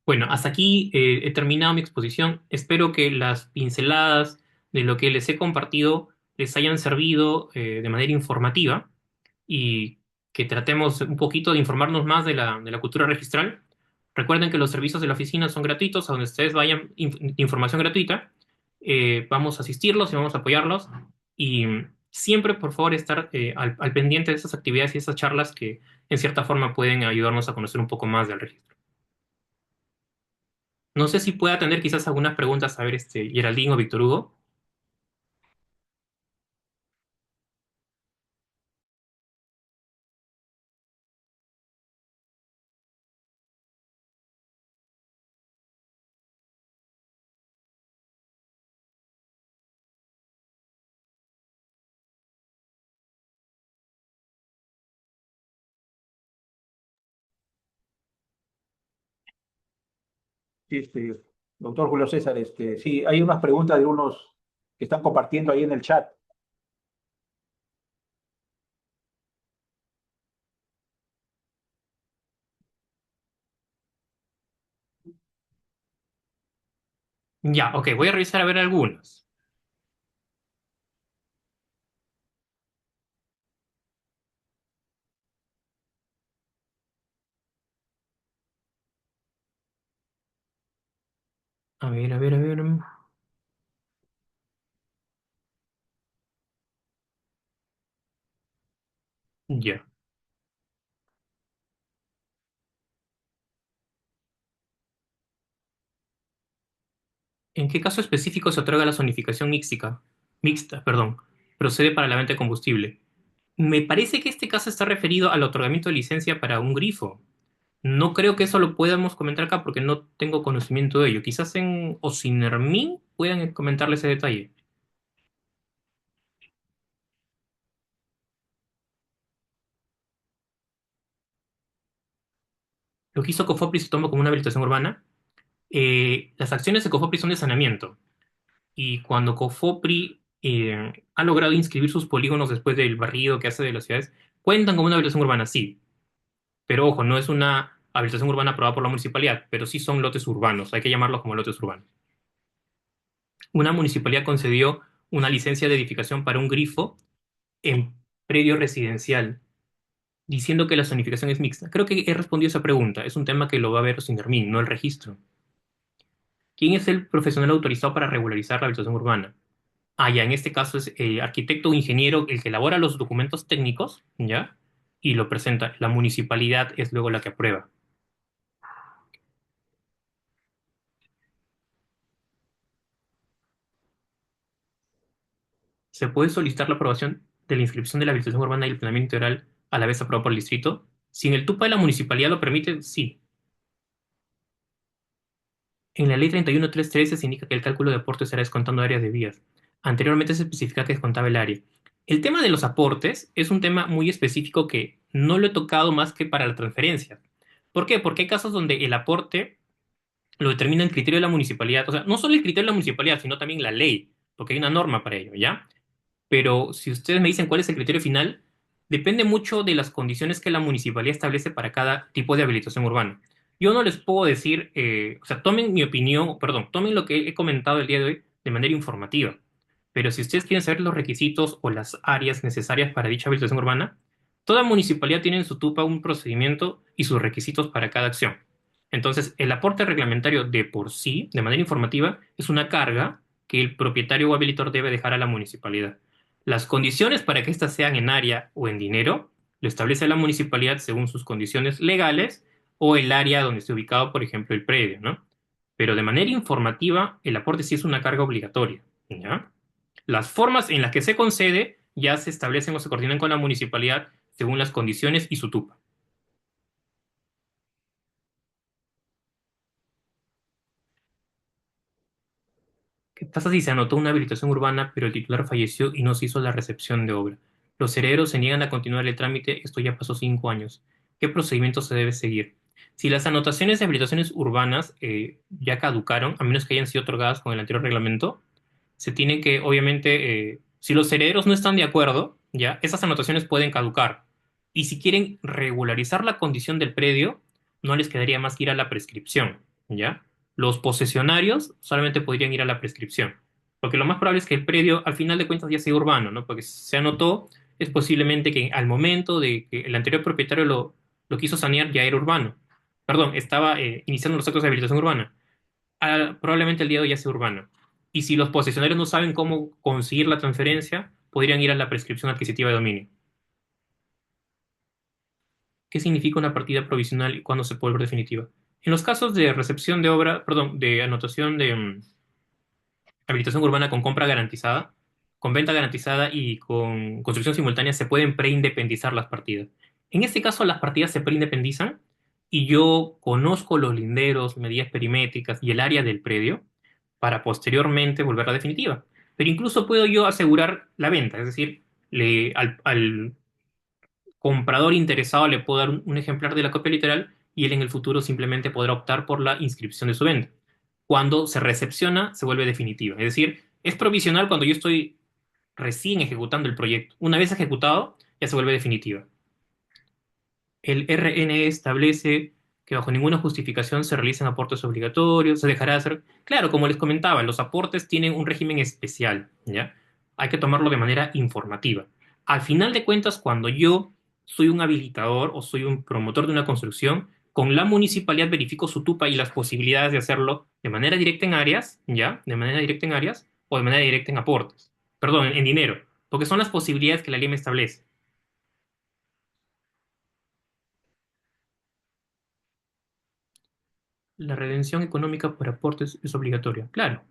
Speaker 13: Bueno, hasta aquí he terminado mi exposición. Espero que las pinceladas de lo que les he compartido les hayan servido de manera informativa y que tratemos un poquito de informarnos más de la cultura registral. Recuerden que los servicios de la oficina son gratuitos, a donde ustedes vayan, información gratuita. Vamos a asistirlos y vamos a apoyarlos. Y siempre, por favor, estar al pendiente de esas actividades y esas charlas que, en cierta forma, pueden ayudarnos a conocer un poco más del registro. No sé si pueda atender quizás algunas preguntas, a ver, Geraldine o Víctor Hugo.
Speaker 12: Sí, doctor Julio César, sí, hay unas preguntas de unos que están compartiendo ahí en el chat.
Speaker 13: Ya, ok, voy a revisar a ver algunos. A ver, a ver, a ver. Ya. ¿En qué caso específico se otorga la zonificación mixta, perdón, procede para la venta de combustible? Me parece que este caso está referido al otorgamiento de licencia para un grifo. No creo que eso lo podamos comentar acá porque no tengo conocimiento de ello. Quizás en Ocinermin puedan comentarle ese detalle. Lo que hizo Cofopri se tomó como una habilitación urbana. Las acciones de Cofopri son de saneamiento. Y cuando Cofopri ha logrado inscribir sus polígonos después del barrido que hace de las ciudades, cuentan como una habilitación urbana, sí. Pero ojo, no es una habilitación urbana aprobada por la municipalidad, pero sí son lotes urbanos. Hay que llamarlos como lotes urbanos. Una municipalidad concedió una licencia de edificación para un grifo en predio residencial, diciendo que la zonificación es mixta. Creo que he respondido esa pregunta. Es un tema que lo va a ver Sindermin, no el registro. ¿Quién es el profesional autorizado para regularizar la habitación urbana? Ah, ya, en este caso es el arquitecto o ingeniero el que elabora los documentos técnicos, ¿ya? Y lo presenta. La municipalidad es luego la que aprueba. ¿Se puede solicitar la aprobación de la inscripción de la habitación urbana y el planeamiento integral a la vez aprobado por el distrito? Si en el TUPA de la municipalidad lo permite, sí. En la ley 31313 se indica que el cálculo de aportes será descontando áreas de vías. Anteriormente se especifica que descontaba el área. El tema de los aportes es un tema muy específico que no lo he tocado más que para la transferencia. ¿Por qué? Porque hay casos donde el aporte lo determina el criterio de la municipalidad. O sea, no solo el criterio de la municipalidad, sino también la ley, porque hay una norma para ello, ¿ya? Pero si ustedes me dicen cuál es el criterio final, depende mucho de las condiciones que la municipalidad establece para cada tipo de habilitación urbana. Yo no les puedo decir, o sea, tomen mi opinión, perdón, tomen lo que he comentado el día de hoy de manera informativa. Pero si ustedes quieren saber los requisitos o las áreas necesarias para dicha habilitación urbana, toda municipalidad tiene en su TUPA un procedimiento y sus requisitos para cada acción. Entonces, el aporte reglamentario de por sí, de manera informativa, es una carga que el propietario o habilitador debe dejar a la municipalidad. Las condiciones para que éstas sean en área o en dinero lo establece la municipalidad según sus condiciones legales o el área donde esté ubicado, por ejemplo, el predio, ¿no? Pero de manera informativa, el aporte sí es una carga obligatoria, ¿ya? Las formas en las que se concede ya se establecen o se coordinan con la municipalidad según las condiciones y su TUPA. ¿Qué pasa si se anotó una habilitación urbana, pero el titular falleció y no se hizo la recepción de obra? Los herederos se niegan a continuar el trámite, esto ya pasó 5 años. ¿Qué procedimiento se debe seguir? Si las anotaciones de habilitaciones urbanas ya caducaron, a menos que hayan sido otorgadas con el anterior reglamento, se tienen que, obviamente, si los herederos no están de acuerdo, ya, esas anotaciones pueden caducar. Y si quieren regularizar la condición del predio, no les quedaría más que ir a la prescripción, ¿ya? Los posesionarios solamente podrían ir a la prescripción, porque lo más probable es que el predio, al final de cuentas, ya sea urbano, ¿no? Porque se anotó, es posiblemente que al momento de que el anterior propietario lo quiso sanear, ya era urbano. Perdón, estaba iniciando los actos de habilitación urbana. Probablemente el día de hoy ya sea urbano. Y si los posesionarios no saben cómo conseguir la transferencia, podrían ir a la prescripción adquisitiva de dominio. ¿Qué significa una partida provisional y cuándo se puede volver definitiva? En los casos de recepción de obra, perdón, de anotación de habilitación urbana con compra garantizada, con venta garantizada y con construcción simultánea, se pueden preindependizar las partidas. En este caso, las partidas se preindependizan y yo conozco los linderos, medidas perimétricas y el área del predio para posteriormente volverla definitiva. Pero incluso puedo yo asegurar la venta, es decir, al comprador interesado le puedo dar un ejemplar de la copia literal y él en el futuro simplemente podrá optar por la inscripción de su venta. Cuando se recepciona, se vuelve definitiva. Es decir, es provisional cuando yo estoy recién ejecutando el proyecto. Una vez ejecutado, ya se vuelve definitiva. El RNE establece que bajo ninguna justificación se realicen aportes obligatorios, se dejará de hacer. Claro, como les comentaba, los aportes tienen un régimen especial, ¿ya? Hay que tomarlo de manera informativa. Al final de cuentas, cuando yo soy un habilitador o soy un promotor de una construcción, con la municipalidad verifico su TUPA y las posibilidades de hacerlo de manera directa en áreas, ¿ya? De manera directa en áreas o de manera directa en aportes. Perdón, en dinero, porque son las posibilidades que la ley me establece. La redención económica por aportes es obligatoria. Claro.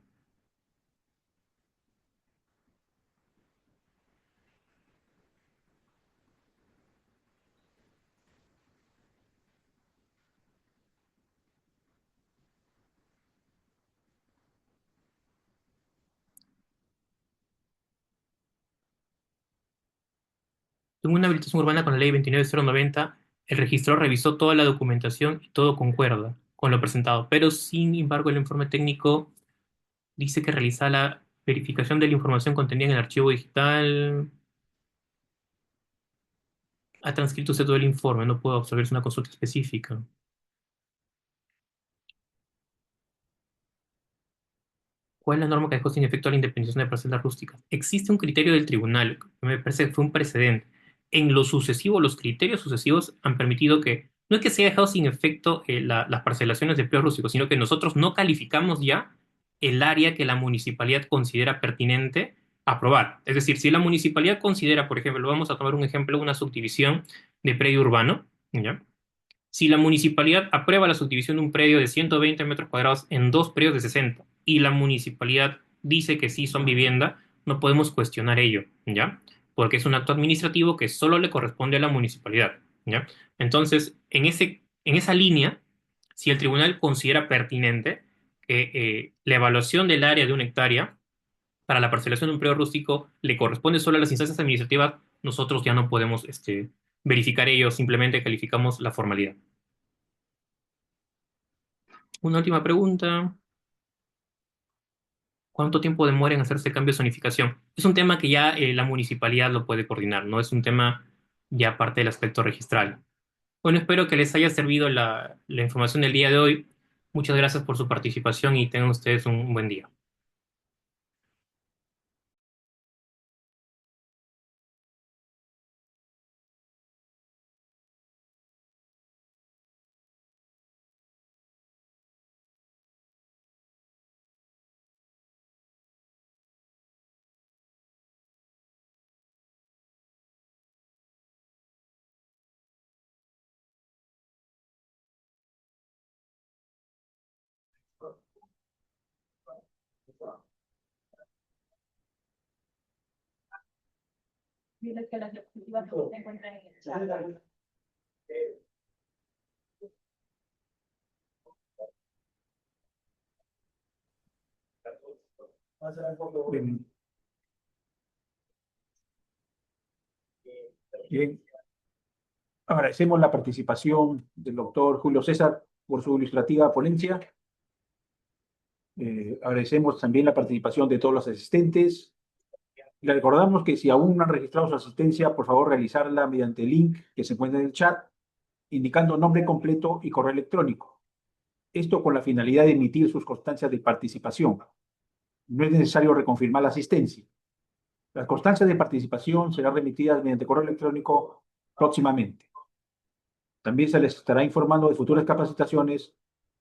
Speaker 13: Según una habilitación urbana con la ley 29090, el registrador revisó toda la documentación y todo concuerda con lo presentado, pero sin embargo el informe técnico dice que realiza la verificación de la información contenida en el archivo digital. Ha transcrito usted todo el informe, no puedo absolverse una consulta específica. ¿Cuál es la norma que dejó sin efecto la independización de parcelas rústicas? Existe un criterio del tribunal, que me parece que fue un precedente. En lo sucesivo, los criterios sucesivos han permitido que, no es que se haya dejado sin efecto las parcelaciones de predios rústicos, sino que nosotros no calificamos ya el área que la municipalidad considera pertinente aprobar. Es decir, si la municipalidad considera, por ejemplo, vamos a tomar un ejemplo, una subdivisión de predio urbano, ¿ya? Si la municipalidad aprueba la subdivisión de un predio de 120 metros cuadrados en dos predios de 60 y la municipalidad dice que sí son vivienda, no podemos cuestionar ello, ¿ya? Porque es un acto administrativo que solo le corresponde a la municipalidad, ¿ya? Entonces, en esa línea, si el tribunal considera pertinente que la evaluación del área de una hectárea para la parcelación de un predio rústico le corresponde solo a las instancias administrativas, nosotros ya no podemos verificar ello, simplemente calificamos la formalidad. Una última pregunta. ¿Cuánto tiempo demora en hacerse cambio de zonificación? Es un tema que ya la municipalidad lo puede coordinar, no es un tema ya parte del aspecto registral. Bueno, espero que les haya servido la información del día de hoy. Muchas gracias por su participación y tengan ustedes un buen día.
Speaker 14: Diles que las diapositivas se encuentran en el chat.
Speaker 12: Bien. Agradecemos la participación del doctor Julio César por su ilustrativa ponencia. Agradecemos también la participación de todos los asistentes. Le recordamos que si aún no han registrado su asistencia, por favor realizarla mediante el link que se encuentra en el chat, indicando nombre completo y correo electrónico. Esto con la finalidad de emitir sus constancias de participación. No es necesario reconfirmar la asistencia. Las constancias de participación serán remitidas mediante correo electrónico próximamente. También se les estará informando de futuras capacitaciones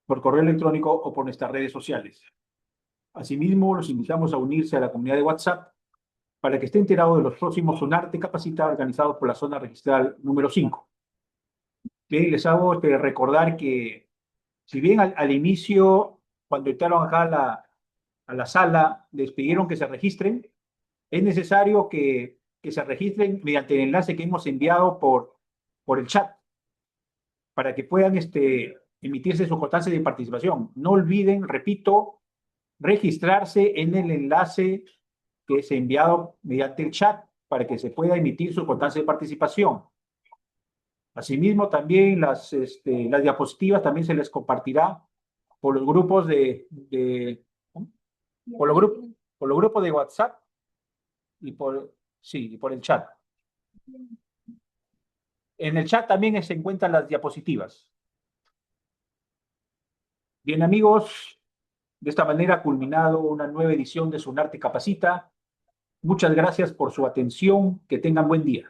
Speaker 12: por correo electrónico o por nuestras redes sociales. Asimismo, los invitamos a unirse a la comunidad de WhatsApp para que esté enterado de los próximos SUNARTE Capacita organizados por la zona registral número 5. Bien, les hago recordar que, si bien al inicio, cuando entraron acá a la sala, les pidieron que se registren, es necesario que se registren mediante el enlace que hemos enviado por el chat, para que puedan emitirse su constancia de participación. No olviden, repito, registrarse en el enlace que es enviado mediante el chat para que se pueda emitir su constancia de participación. Asimismo, también las diapositivas también se les compartirá por los grupos por los grupos de WhatsApp y por el chat. En el chat también se encuentran las diapositivas. Bien, amigos, de esta manera ha culminado una nueva edición de SUNARTE Capacita. Muchas gracias por su atención. Que tengan buen día.